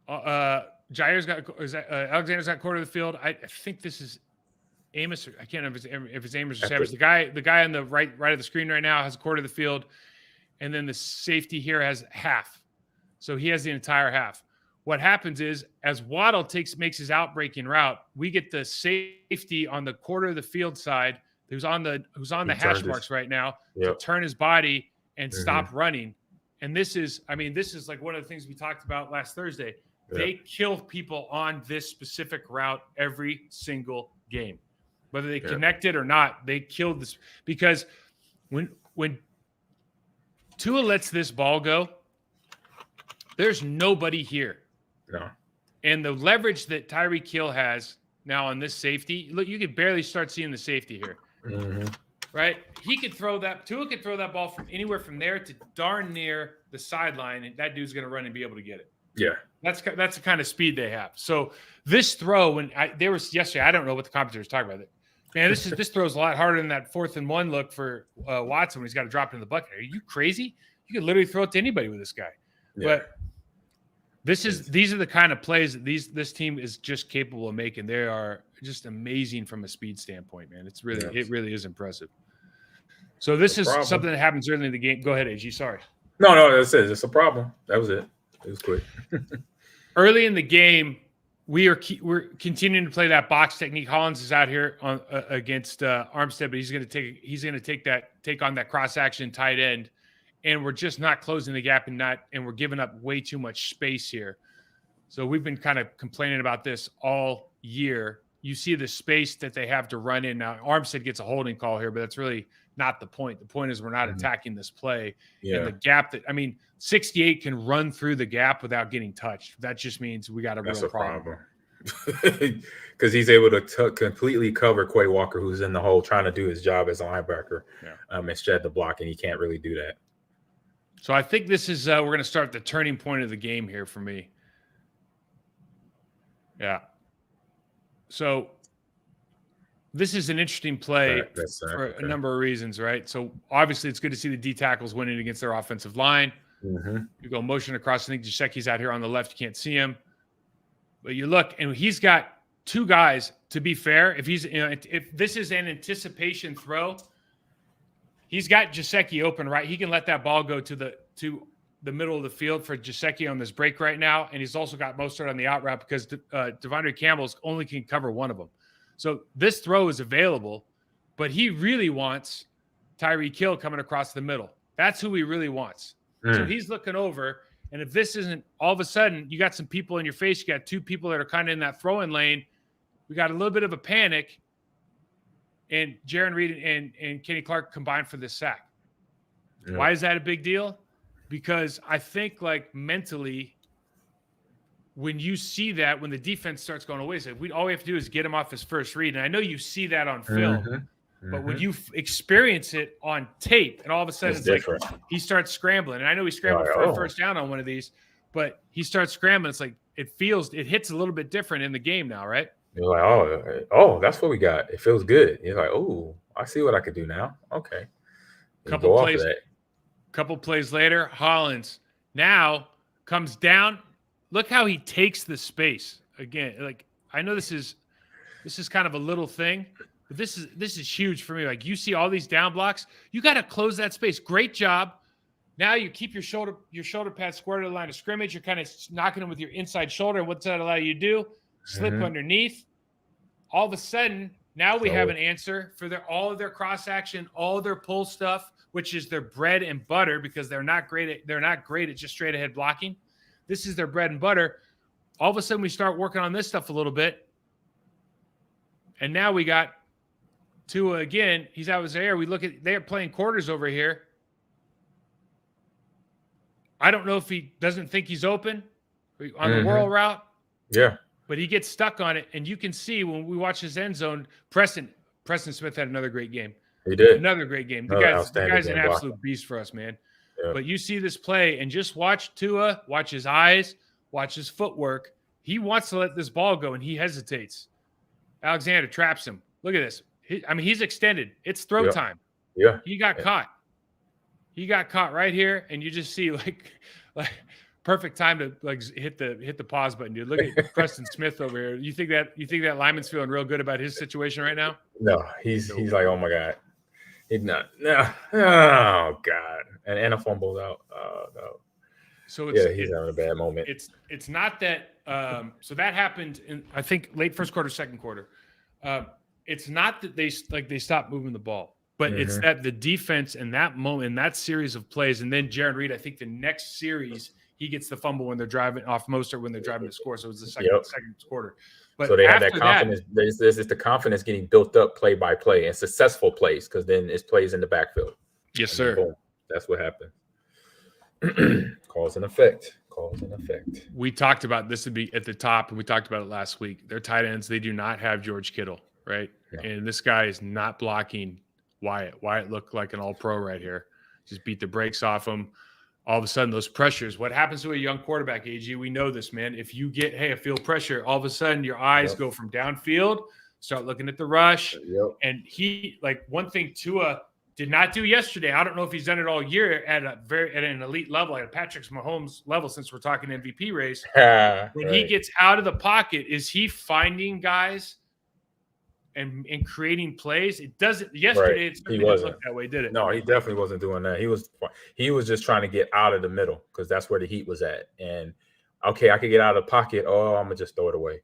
Alexander's got a quarter of the field. I think this is Amos. I can't remember if it's Amos or Savage. The guy on the right of the screen right now has a quarter of the field, and then the safety here has half. So he has the entire half. What happens is, as Waddle makes his outbreaking route, we get the safety on the quarter of the field side who's on the hash marks right now to turn his body and stop running. And this is like one of the things we talked about last Thursday. Yep. They kill people on this specific route every single game, whether they connect it or not. They killed this because when Tua lets this ball go, there's nobody here. No. And the leverage that Tyreek Hill has now on this safety, look, you could barely start seeing the safety here. Right? Tua could throw that ball from anywhere from there to darn near the sideline, and that dude's going to run and be able to get it. Yeah. That's the kind of speed they have. So this throw, there was yesterday, I don't know what the commentators talking about it. Man, this throw's a lot harder than that 4th and 1 look for Watson when he's got to drop it in the bucket. Are you crazy? You could literally throw it to anybody with this guy. Yeah. But these are the kind of plays that this team is just capable of making. They are just amazing from a speed standpoint, man. It really is impressive. So this is something that happens early in the game. Go ahead, AG. Sorry. No, that's it. It's a problem. That was it. It was quick. Early in the game, we're continuing to play that box technique. Hollins is out here against Armstead, but he's going to take on that cross action tight end. And we're just not closing the gap and we're giving up way too much space here. So we've been kind of complaining about this all year. You see the space that they have to run in. Now, Armstead gets a holding call here, but that's really not the point. The point is we're not attacking this play. Yeah. And the gap 68 can run through the gap without getting touched. That just means we got a real problem. Because he's able to completely cover Quay Walker, who's in the hole trying to do his job as a linebacker, and shed the block, and he can't really do that. So I think this is we're going to start the turning point of the game here for me. Yeah. So this is an interesting play for a number of reasons, right? So obviously it's good to see the D tackles winning against their offensive line. You go motion across. I think Gesicki's out here on the left. You can't see him. But you look, and he's got two guys, to be fair. If this is an anticipation throw, he's got Gesicki open, right? He can let that ball go to the middle of the field for Gesicki on this break right now. And he's also got Mostert on the out route because Devondre Campbell's only can cover one of them. So this throw is available, but he really wants Tyreek Hill coming across the middle. That's who he really wants. So he's looking over, and if this isn't all of a sudden, you got some people in your face, you got two people that are kind of in that throwing lane. We got a little bit of a panic, and Jaron Reed and Kenny Clark combined for this sack. Yeah. Why is that a big deal? Because I think, like, mentally, when you see that, when the defense starts going away, so all we have to do is get him off his first read. And I know you see that on film, but when you experience it on tape, and all of a sudden it's like he starts scrambling. And I know he scrambled for a first down on one of these, but he starts scrambling. It's like it hits a little bit different in the game now, right? You're like, oh, that's what we got. It feels good. You're like, oh, I see what I could do now. Okay. Couple plays later, Hollins now comes down. Look how he takes the space again. Like, I know this is kind of a little thing, but this is huge for me. Like, you see all these down blocks, you got to close that space. Great job. Now you keep your shoulder pad square to the line of scrimmage. You're kind of knocking them with your inside shoulder. What's that allow you to do? Slip underneath. All of a sudden, now we have an answer for all of their cross action, all of their pull stuff, which is their bread and butter, because they're not great at just straight ahead blocking. This is their bread and butter. All of a sudden, we start working on this stuff a little bit. And now we got Tua again. He's out of his air. They're playing quarters over here. I don't know if he doesn't think he's open on the whirl route. Yeah. But he gets stuck on it. And you can see when we watch his end zone, Preston Smith had another great game. He did. Another great game. The guy's an absolute beast for us, man. Yeah. But you see this play and just watch Tua, watch his eyes, watch his footwork. He wants to let this ball go, and he hesitates. Alexander traps him. Look at this. He's extended. It's throw time. Yeah. He got caught. He got caught right here, and you just see like perfect time to like hit the pause button, dude. Look at Preston Smith over here. You think that lineman's feeling real good about his situation right now? No, he's like, oh my God. He's not. No. Oh God. And a fumbled out. No. So he's having a bad moment. It's not that. So that happened in, I think, late first quarter, second quarter. It's not that they stopped moving the ball, but it's that the defense in that moment, in that series of plays, and then Jaron Reed, I think the next series he gets the fumble when they're driving off Mostert when they're driving to score. So it was the second quarter. But so they have that confidence. This is the confidence getting built up play by play and successful plays, because then it's plays in the backfield. Yes, sir. Boom, that's what happened. Cause and effect. We talked about this would be at the top, and we talked about it last week. Their tight ends, they do not have George Kittle, right? Yeah. And this guy is not blocking Wyatt. Wyatt looked like an all-pro right here. Just beat the brakes off him. All of a sudden, those pressures, what happens to a young quarterback, AG? We know this, man. If you get, a field pressure, all of a sudden your eyes go from downfield, start looking at the rush. And one thing Tua did not do yesterday, I don't know if he's done it all year at an elite level, at a Patrick Mahomes level, since we're talking MVP race. When he gets out of the pocket, is he finding guys and creating plays? It doesn't. Yesterday, it didn't look that way, did it? No, he definitely wasn't doing that. He was just trying to get out of the middle, because that's where the heat was at. And okay, I could get out of the pocket. Oh, I'm gonna just throw it away.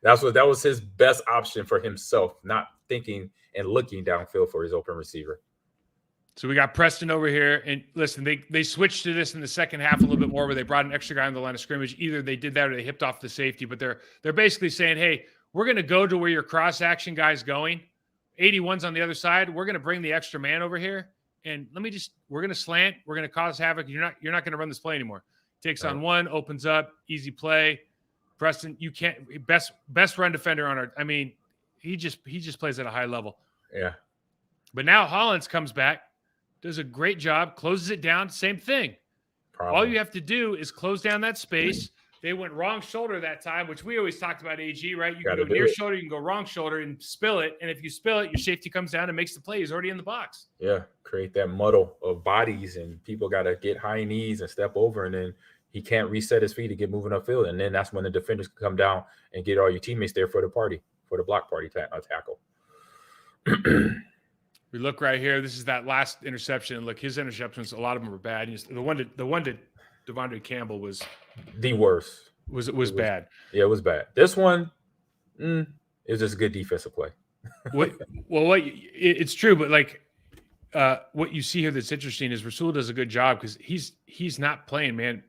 That was his best option for himself, not thinking and looking downfield for his open receiver. So we got Preston over here, and listen, they switched to this in the second half a little bit more, where they brought an extra guy on the line of scrimmage. Either they did that or they hipped off the safety, but they're basically saying, hey, we're going to go to where your cross-action guy's going. 81's on the other side. We're going to bring the extra man over here, and we're going to slant. We're going to cause havoc. You're not going to run this play anymore. Takes on one, opens up, easy play. Preston, you can't best run defender on our. I mean, he just plays at a high level. Yeah. But now Hollins comes back, does a great job, closes it down. Same thing. All you have to do is close down that space. They went wrong shoulder that time, which we always talked about, AG, right? You can go near shoulder, you can go wrong shoulder and spill it. And if you spill it, your safety comes down and makes the play. He's already in the box. Yeah, create that muddle of bodies, and people got to get high knees and step over, and then he can't reset his feet to get moving upfield. And then that's when the defenders can come down and get all your teammates there for the block party tackle. We look right here. This is that last interception. Look, his interceptions, a lot of them were bad. The one to Devondre Campbell was the worst. Was bad. Yeah, it was bad. This one, it It was just a good defensive play. It's true, but like what you see here that's interesting is Rasul does a good job because he's not playing man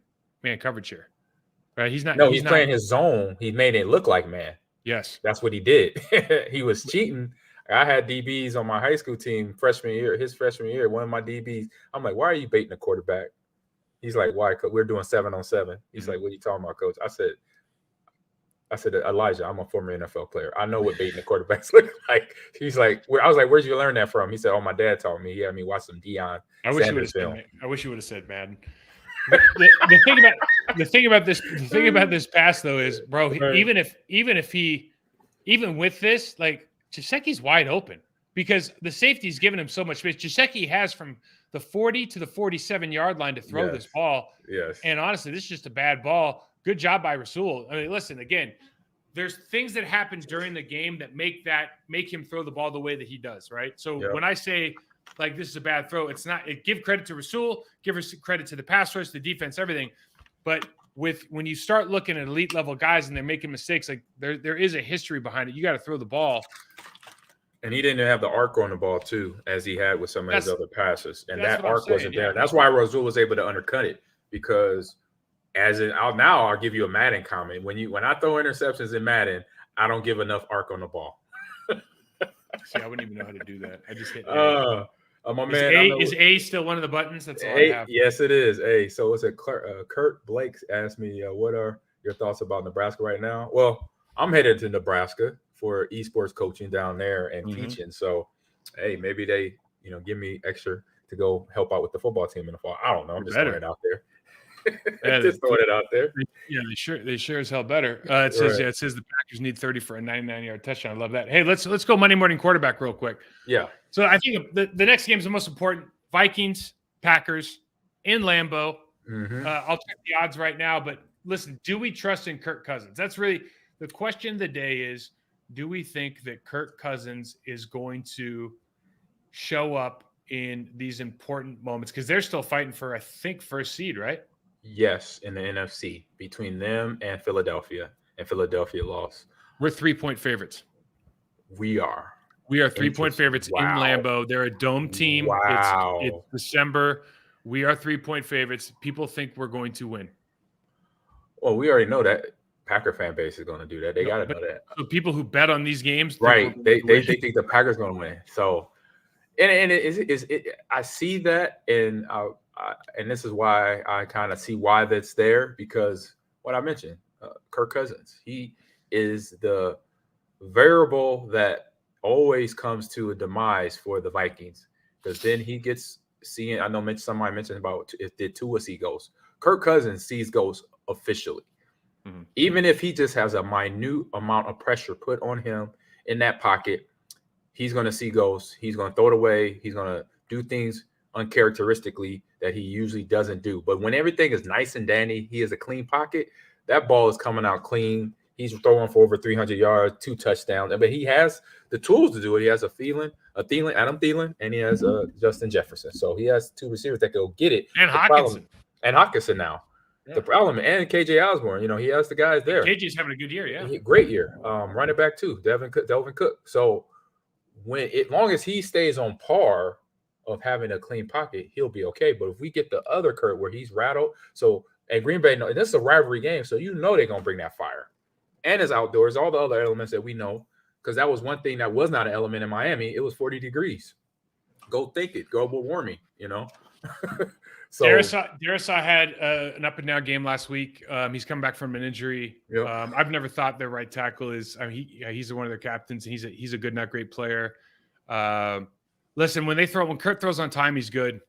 coverage here, right? He's not. No, he's playing his zone. He made it look like man. Yes, that's what he did. He was cheating. I had DBs on my high school team his freshman year. One of my DBs, I'm like, why are you baiting the quarterback? He's like, why? We're doing 7-on-7. He's like, what are you talking about, coach? I said, Elijah, I'm a former NFL player. I know what baiting the quarterbacks look like. He's like, I was like, where'd you learn that from? He said, oh, my dad taught me. He had me watch some Deion Sanders film. I wish you would have said Madden. The thing about this pass though is, bro, right. even with this, like Gesicki's wide open because the safety's giving him so much space. Gesicki has from the 40 to the 47-yard line to throw this ball. Yes. And honestly, this is just a bad ball. Good job by Rasul. I mean, listen, again, there's things that happen during the game that make him throw the ball the way that he does, right? So when I say like this is a bad throw, it's not. Give credit to Rasul, give credit to the pass rush, the defense, everything. But when you start looking at elite level guys and they're making mistakes, like there is a history behind it. You got to throw the ball. And he didn't have the arc on the ball too, as he had with some of his other passes, and that arc wasn't there. That's why Rasul was able to undercut it because. I'll give you a Madden comment. When I throw interceptions in Madden, I don't give enough arc on the ball. See, I wouldn't even know how to do that. I just hit A. My man, is A still one of the buttons? That's all I have. Yes, it is A. So it's a Kurt Blake asked me, what are your thoughts about Nebraska right now? Well, I'm headed to Nebraska for esports coaching down there and teaching. So, hey, maybe they give me extra to go help out with the football team in the fall. I don't know. I'm just throwing it out there. Just throwing it out there. Yeah, they sure as hell better. It says the Packers need 30 for a 99-yard touchdown. I love that. Hey, let's go Monday morning quarterback real quick. Yeah. So I think the next game is the most important. Vikings, Packers in Lambeau. I'll check the odds right now, but listen, do we trust in Kirk Cousins? That's really the question of the day is, do we think that Kirk Cousins is going to show up in these important moments? Because they're still fighting for, I think, first seed, right? Yes, in the NFC between them and Philadelphia, and Philadelphia lost. We're 3-point favorites. We are 3-point favorites in Lambeau. They're a dome team. Wow. It's December. We are 3-point favorites. People think we're going to win. Well, we already know that Packer fan base is going to do that. They got to know that. So people who bet on these games, right? They think the Packers going to win. So, and I see that, and this is why I kind of see why that's there, because what I mentioned, Kirk Cousins, he is the variable that always comes to a demise for the Vikings, because then he gets seeing. I know somebody mentioned about if did Tua see ghosts. Kirk Cousins sees ghosts officially, even if he just has a minute amount of pressure put on him in that pocket. He's going to see ghosts. He's going to throw it away. He's going to do things uncharacteristically that he usually doesn't do. But when everything is nice and dandy, he has a clean pocket, that ball is coming out clean. He's throwing for over 300 yards, 2 touchdowns. But he has the tools to do it. He has Adam Thielen, and he has Justin Jefferson. So he has 2 receivers that go get it. And Hockenson now. Yeah. The problem, and KJ Osborne, he has the guys there. KJ's having a good year, yeah. Great year. Running back too, Delvin Cook. So long as he stays on par of having a clean pocket, he'll be okay. But if we get the other Kurt where he's rattled, and Green Bay, this is a rivalry game, so they're gonna bring that fire. And it's outdoors, all the other elements that we know, because that was one thing that was not an element in Miami. It was 40 degrees. Go think it, global warming, So Darrisaw had an up and down game last week. He's come back from an injury. Yep. I've never thought their right tackle is. He's one of their captains. He's a good, not great player. Listen, when Kurt throws on time, he's good.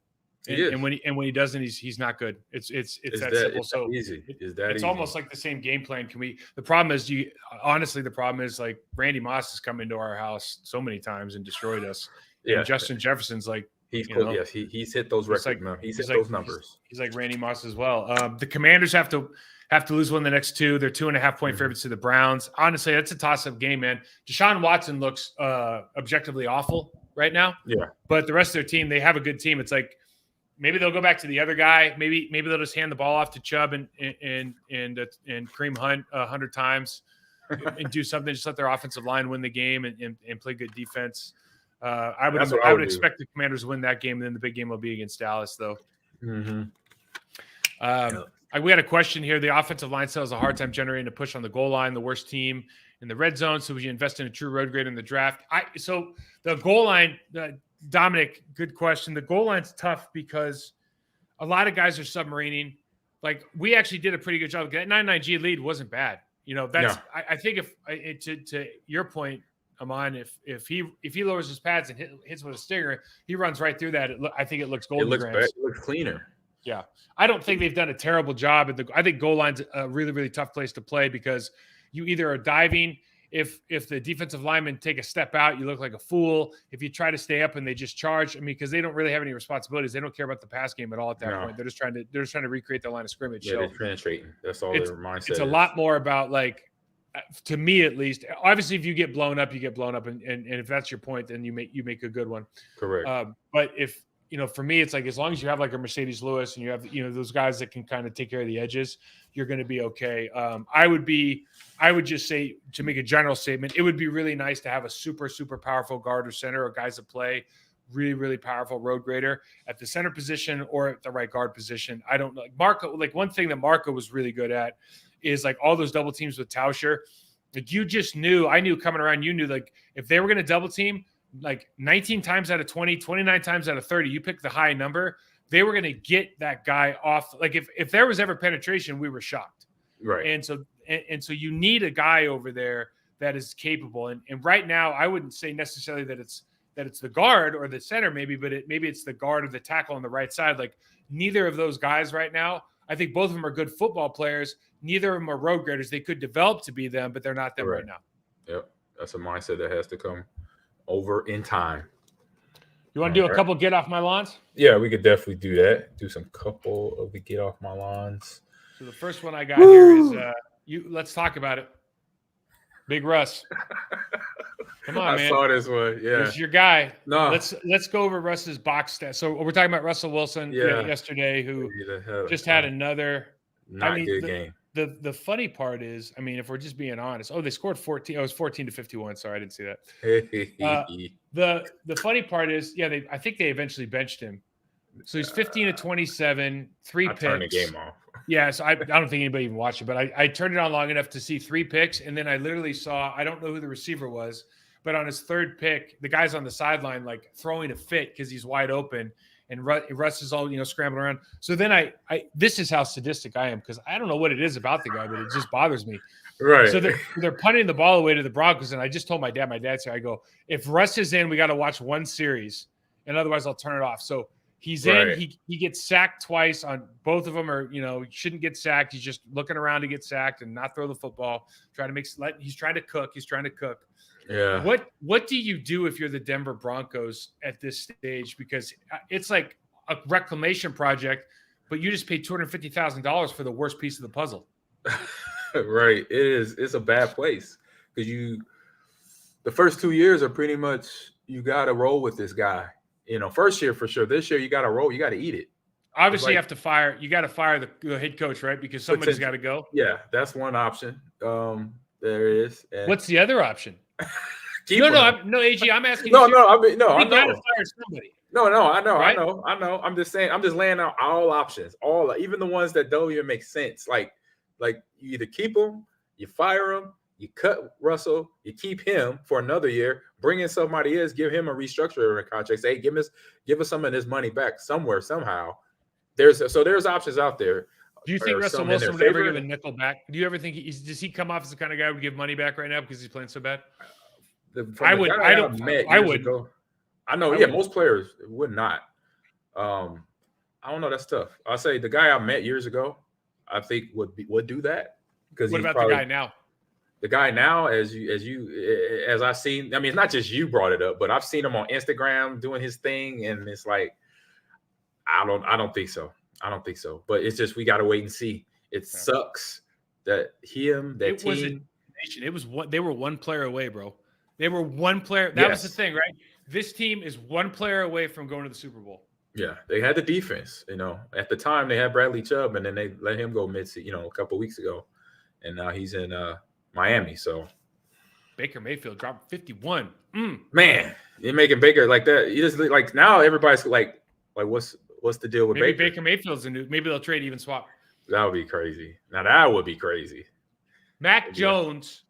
And when he doesn't, he's not good. It's that simple. It's so easy. It's almost like the same game plan. The problem is like Randy Moss has come into our house so many times and destroyed us. Yeah. And Justin Jefferson's like. He's cool. Yes, he's hit those records. He's hit those numbers. He's like Randy Moss as well. The Commanders have to lose one of the next 2. They're 2.5-point favorites to the Browns. Honestly, that's a toss-up game, man. Deshaun Watson looks objectively awful right now. Yeah. But the rest of their team, they have a good team. It's like maybe they'll go back to the other guy. Maybe they'll just hand the ball off to Chubb and Kareem Hunt 100 times. and do something. Just let their offensive line win the game and play good defense. I That's what I would would do. expect the Commanders to win that game. And then the big game will be against Dallas, though. Mm-hmm. We had a question here. The offensive line still has a hard time generating a push on the goal line, the worst team in the red zone. So would you invest in a true road grader in the draft? So the goal line, Dominic, good question. The goal line's tough because a lot of guys are submarining. Like, we actually did a pretty good job. That 9-9G lead wasn't bad. That's I think to your point, Amon, if he lowers his pads and hits with a stinger, he runs right through that. I think it looks golden. It looks better. It looks cleaner. Yeah. I don't think they've done a terrible job. I think goal line's a really, really tough place to play because you either are diving. If the defensive linemen take a step out, you look like a fool. If you try to stay up and they just charge, because they don't really have any responsibilities. They don't care about the pass game at all at that point. They're just trying to recreate the line of scrimmage. Yeah, they're penetrating. That's all their mindset. It's a lot more about, like, to me at least. Obviously, if you get blown up, you get blown up, and if that's your point, then you make a good one. Correct. But if for me, it's like, as long as you have like a Mercedes Lewis and you have, those guys that can kind of take care of the edges, you're going to be okay. I would just say, to make a general statement, it would be really nice to have a super, super powerful guard or center, or guys that play really, really powerful road grader at the center position or at the right guard position. I don't know. Like Marco, like one thing that Marco was really good at is like all those double teams with Tauscher. Like, you just knew, I knew coming around, you knew, like, if they were going to double team, like 19 times out of 20, 29 times out of 30, you pick the high number, they were going to get that guy off. Like, if there was ever penetration, we were shocked. Right. And so you need a guy over there that is capable. And right now, I wouldn't say necessarily that it's the guard or the center, maybe it's the guard or the tackle on the right side. Like, neither of those guys right now, I think both of them are good football players. Neither of them are road graders. They could develop to be them, but they're not them right now. Yep. That's a mindset that has to come over in time. You want to do a couple get off my lawns? Yeah, we could definitely do that. Do some couple of the get off my lawns. So the first one I got here is let's talk about it. Big Russ. Come on, man. I saw this one. Yeah. This is your guy. No. Let's go over Russ's box stats. So we're talking about Russell Wilson yesterday, who just had another good game. The funny part is, if we're just being honest, they scored 14. It was 14-51. Sorry, I didn't see that. The funny part is, I think they eventually benched him. So he's 15-27, 3 picks. Turned the game off. Yeah, so I don't think anybody even watched it, but I turned it on long enough to see 3 picks, and then I literally saw, I don't know who the receiver was, but on his third pick, the guy's on the sideline like throwing a fit because he's wide open. And Russ is all, scrambling around. So then this is how sadistic I am, because I don't know what it is about the guy, but it just bothers me. Right. So they're punting the ball away to the Broncos, and I just told my dad's here, I go, if Russ is in, we got to watch one series, and otherwise I'll turn it off. So he's in. He gets sacked twice on both of them, or shouldn't get sacked. He's just looking around to get sacked and not throw the football. He's trying to cook. Yeah. What do you do if you're the Denver Broncos at this stage? Because it's like a reclamation project, but you just paid $250,000 for the worst piece of the puzzle. Right. It is. It's a bad place because the first 2 years are pretty much, you got to roll with this guy. First year for sure. This year you got to roll. You got to eat it. Obviously, you got to fire the head coach, right? Because somebody's got to go. Yeah, that's one option. There is. And what's the other option? AG, I'm asking. No, you I know. gotta fire somebody. No, I know, right? I know. I'm just saying. I'm just laying out all options, even the ones that don't even make sense. Like you either keep him, you fire him, you cut Russell, you keep him for another year, bring in somebody else, give him a restructure contract. Say, hey, give us some of this money back somewhere, somehow. There's options out there. Do you think Russell Wilson would ever give a nickel back? Do you ever think does he come off as the kind of guy who would give money back right now because he's playing so bad? I would. I would. I know. Most players would not. I don't know. That's tough. I'll say the guy I met years ago, I think would do that. Because what about the guy now? The guy now, as I've seen, it's not just you brought it up, but I've seen him on Instagram doing his thing, and it's like, I don't think so. I don't think so. But it's just, we got to wait and see. It sucks that team. They were one player away, bro. They were one player. That was the thing, right? This team is one player away from going to the Super Bowl. Yeah, they had the defense. At the time they had Bradley Chubb, and then they let him go a couple of weeks ago, and now he's in Miami. So Baker Mayfield dropped 51. Man, you're making Baker like that. You just like now everybody's like what's the deal with Maybe Baker? Baker Mayfield's a new. Maybe they'll trade even swap. That would be crazy. Now that would be crazy. Mac Jones.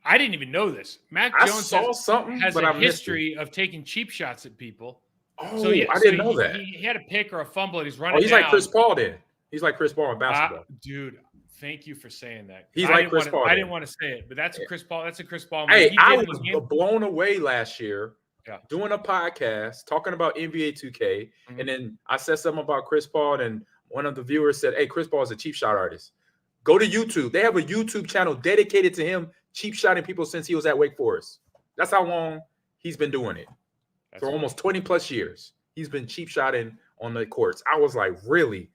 I didn't even know this. Mac Jones has a history of taking cheap shots at people. Oh, so I didn't know that. He had a pick or a fumble and he's running. He's down. Like Chris Paul then. He's like Chris Paul in basketball. Dude, thank you for saying that. He's like Chris Paul. I didn't want to say it, but that's a Chris Paul. That's a Chris Paul. Hey, I was blown away last year doing a podcast talking about NBA 2K. And then I said something about Chris Paul, and one of the viewers said, hey, Chris Paul is a cheap shot artist. Go to YouTube. They have a YouTube channel dedicated to him cheap shotting people since he was at Wake Forest. That's how long he's been doing it. For almost 20 plus years. He's been cheap shotting on the courts. I was like, really?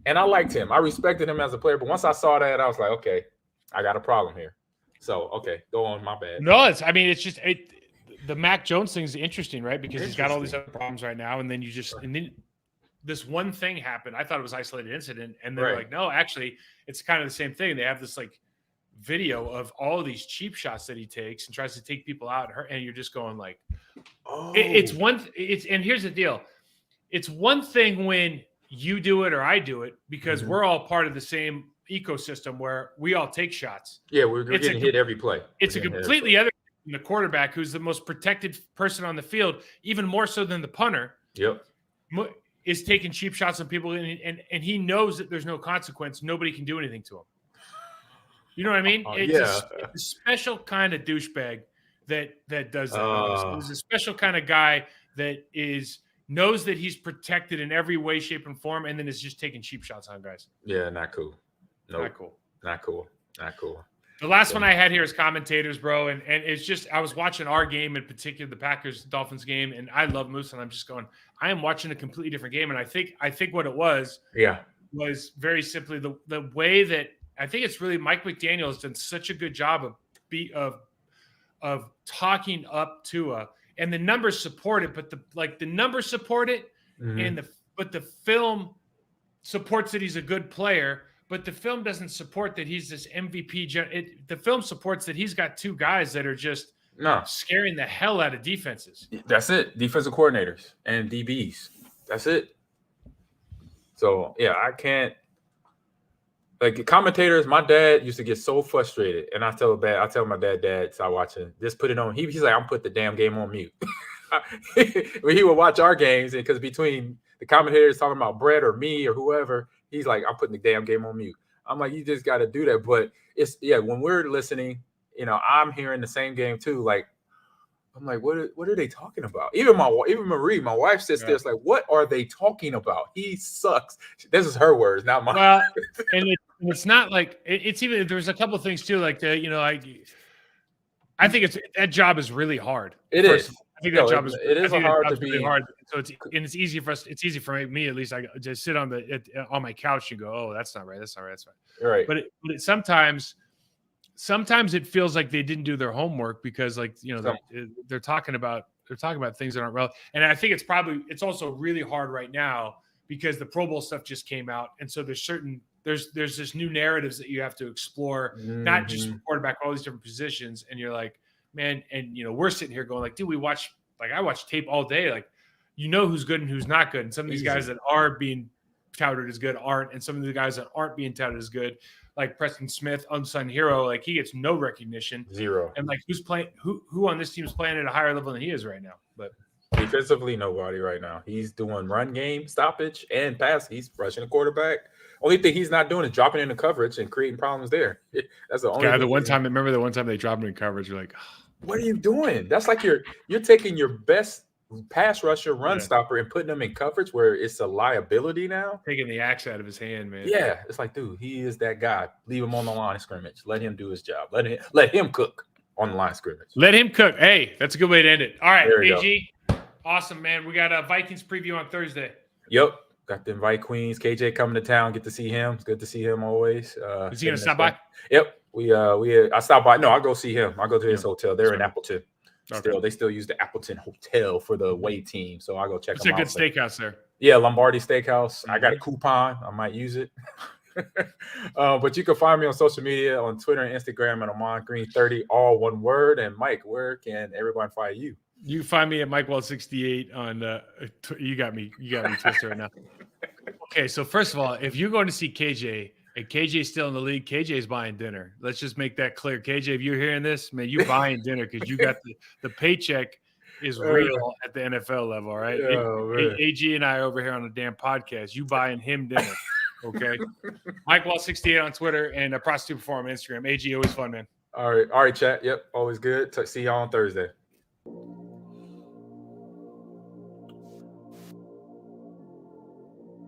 And I liked him. I respected him as a player. But once I saw that, I was like, okay, I got a problem here. So, okay, go on. My bad. No, it's just the Mac Jones thing is interesting, right? Because he's got all these other problems right now. And then and then this one thing happened. I thought it was an isolated incident. And they're like, no, actually, it's kind of the same thing. They have this like video of all of these cheap shots that he takes and tries to take people out. And you're just going like, and here's the deal. It's one thing when you do it or I do it because we're all part of the same ecosystem where we all take shots. Yeah, we're getting hit every play. It's a completely other than the quarterback, who's the most protected person on the field, even more so than the punter. Yep. Is taking cheap shots on people, and he knows that there's no consequence. Nobody can do anything to him. You know what I mean? It's a special kind of douchebag that does that. He's a special kind of guy that knows that he's protected in every way, shape, and form, and then is just taking cheap shots on guys. Yeah, not cool. Nope. Not cool. Not cool. Not cool. The last one I had here is commentators, bro, and it's just I was watching our game in particular, the Packers-Dolphins game, and I love Moose, and I'm just going, I am watching a completely different game, and I think what it was very simply the way that I think it's really Mike McDaniel has done such a good job of talking up Tua, and the numbers support it, but the numbers support it, but the film supports that he's a good player. But the film doesn't support that he's this MVP. The film supports that he's got two guys that are just scaring the hell out of defenses. That's it. Defensive coordinators and DBs. That's it. So, yeah, I can't. Like, commentators, my dad used to get so frustrated. And I tell my dad, stop watching. Just put it on. He's like, I'm put the damn game on mute. When he would watch our games, because between the commentators talking about Brett or me or whoever, he's like, I'm putting the damn game on mute. I'm like, you just got to do that. But when we're listening, I'm hearing the same game too. Like, I'm like, what are they talking about? Even Marie, my wife sits there, it's like, what are they talking about? He sucks. This is her words, not mine. Well, and it's not like it's even. There's a couple of things too, like I think that job is really hard. It is. I think that job is. It is hard to be really hard. So it's easy for us. It's easy for me at least. I just sit on my couch and go, oh, that's not right. That's not right. That's right. Right. But sometimes it feels like they didn't do their homework because they're talking about things that aren't relevant. And I think it's also really hard right now because the Pro Bowl stuff just came out, and so there's this new narratives that you have to explore, not just for quarterback, all these different positions, and you're like, man, and we're sitting here going like, dude, I watch tape all day, like who's good and who's not good, and some of these guys that are being touted as good aren't, and some of the guys that aren't being touted as good, like Preston Smith, unsung hero, like he gets no recognition, zero, and like who's playing, who on this team is playing at a higher level than he is right now, but defensively nobody right now. He's doing run game stoppage and pass. He's rushing the quarterback. Only thing he's not doing is dropping into coverage and creating problems there. That's the only. Yeah, the one time they dropped him in coverage, you're like, oh. What are you doing? That's like you're taking your best pass rusher, run stopper, and putting them in coverage where it's a liability now. Taking the axe out of his hand, man. Yeah, it's like, dude, he is that guy. Leave him on the line of scrimmage. Let him do his job. Let him cook on the line of scrimmage. Let him cook. Hey, that's a good way to end it. All right, AG. Awesome, man. We got a Vikings preview on Thursday. Yep. Got the Invite Queens. KJ coming to town. Get to see him. It's good to see him always. Is he gonna stop by? Yep. I stopped by. No, I'll go see him. I'll go to his hotel. They're in Appleton. Okay. They still use the Appleton Hotel for the away team. So I'll go check them out. It's a good steakhouse there. Yeah, Lombardi Steakhouse. I got a coupon. I might use it. But you can find me on social media on Twitter and Instagram at AmonGreen30, all one word. And Mike, where can everyone find you? You find me at MikeWall68 on you got me twisted right now. Okay, so first of all, if you're going to see KJ and KJ's still in the league, KJ's buying dinner. Let's just make that clear. KJ, if you're hearing this, man, you buying dinner because you got the paycheck is real at the NFL level, all right? AG and I over here on the damn podcast, you buying him dinner, okay? MikeWall68 on Twitter and Prostitute Perform on Instagram. AG, always fun, man. All right, chat. Yep, always good. See y'all on Thursday.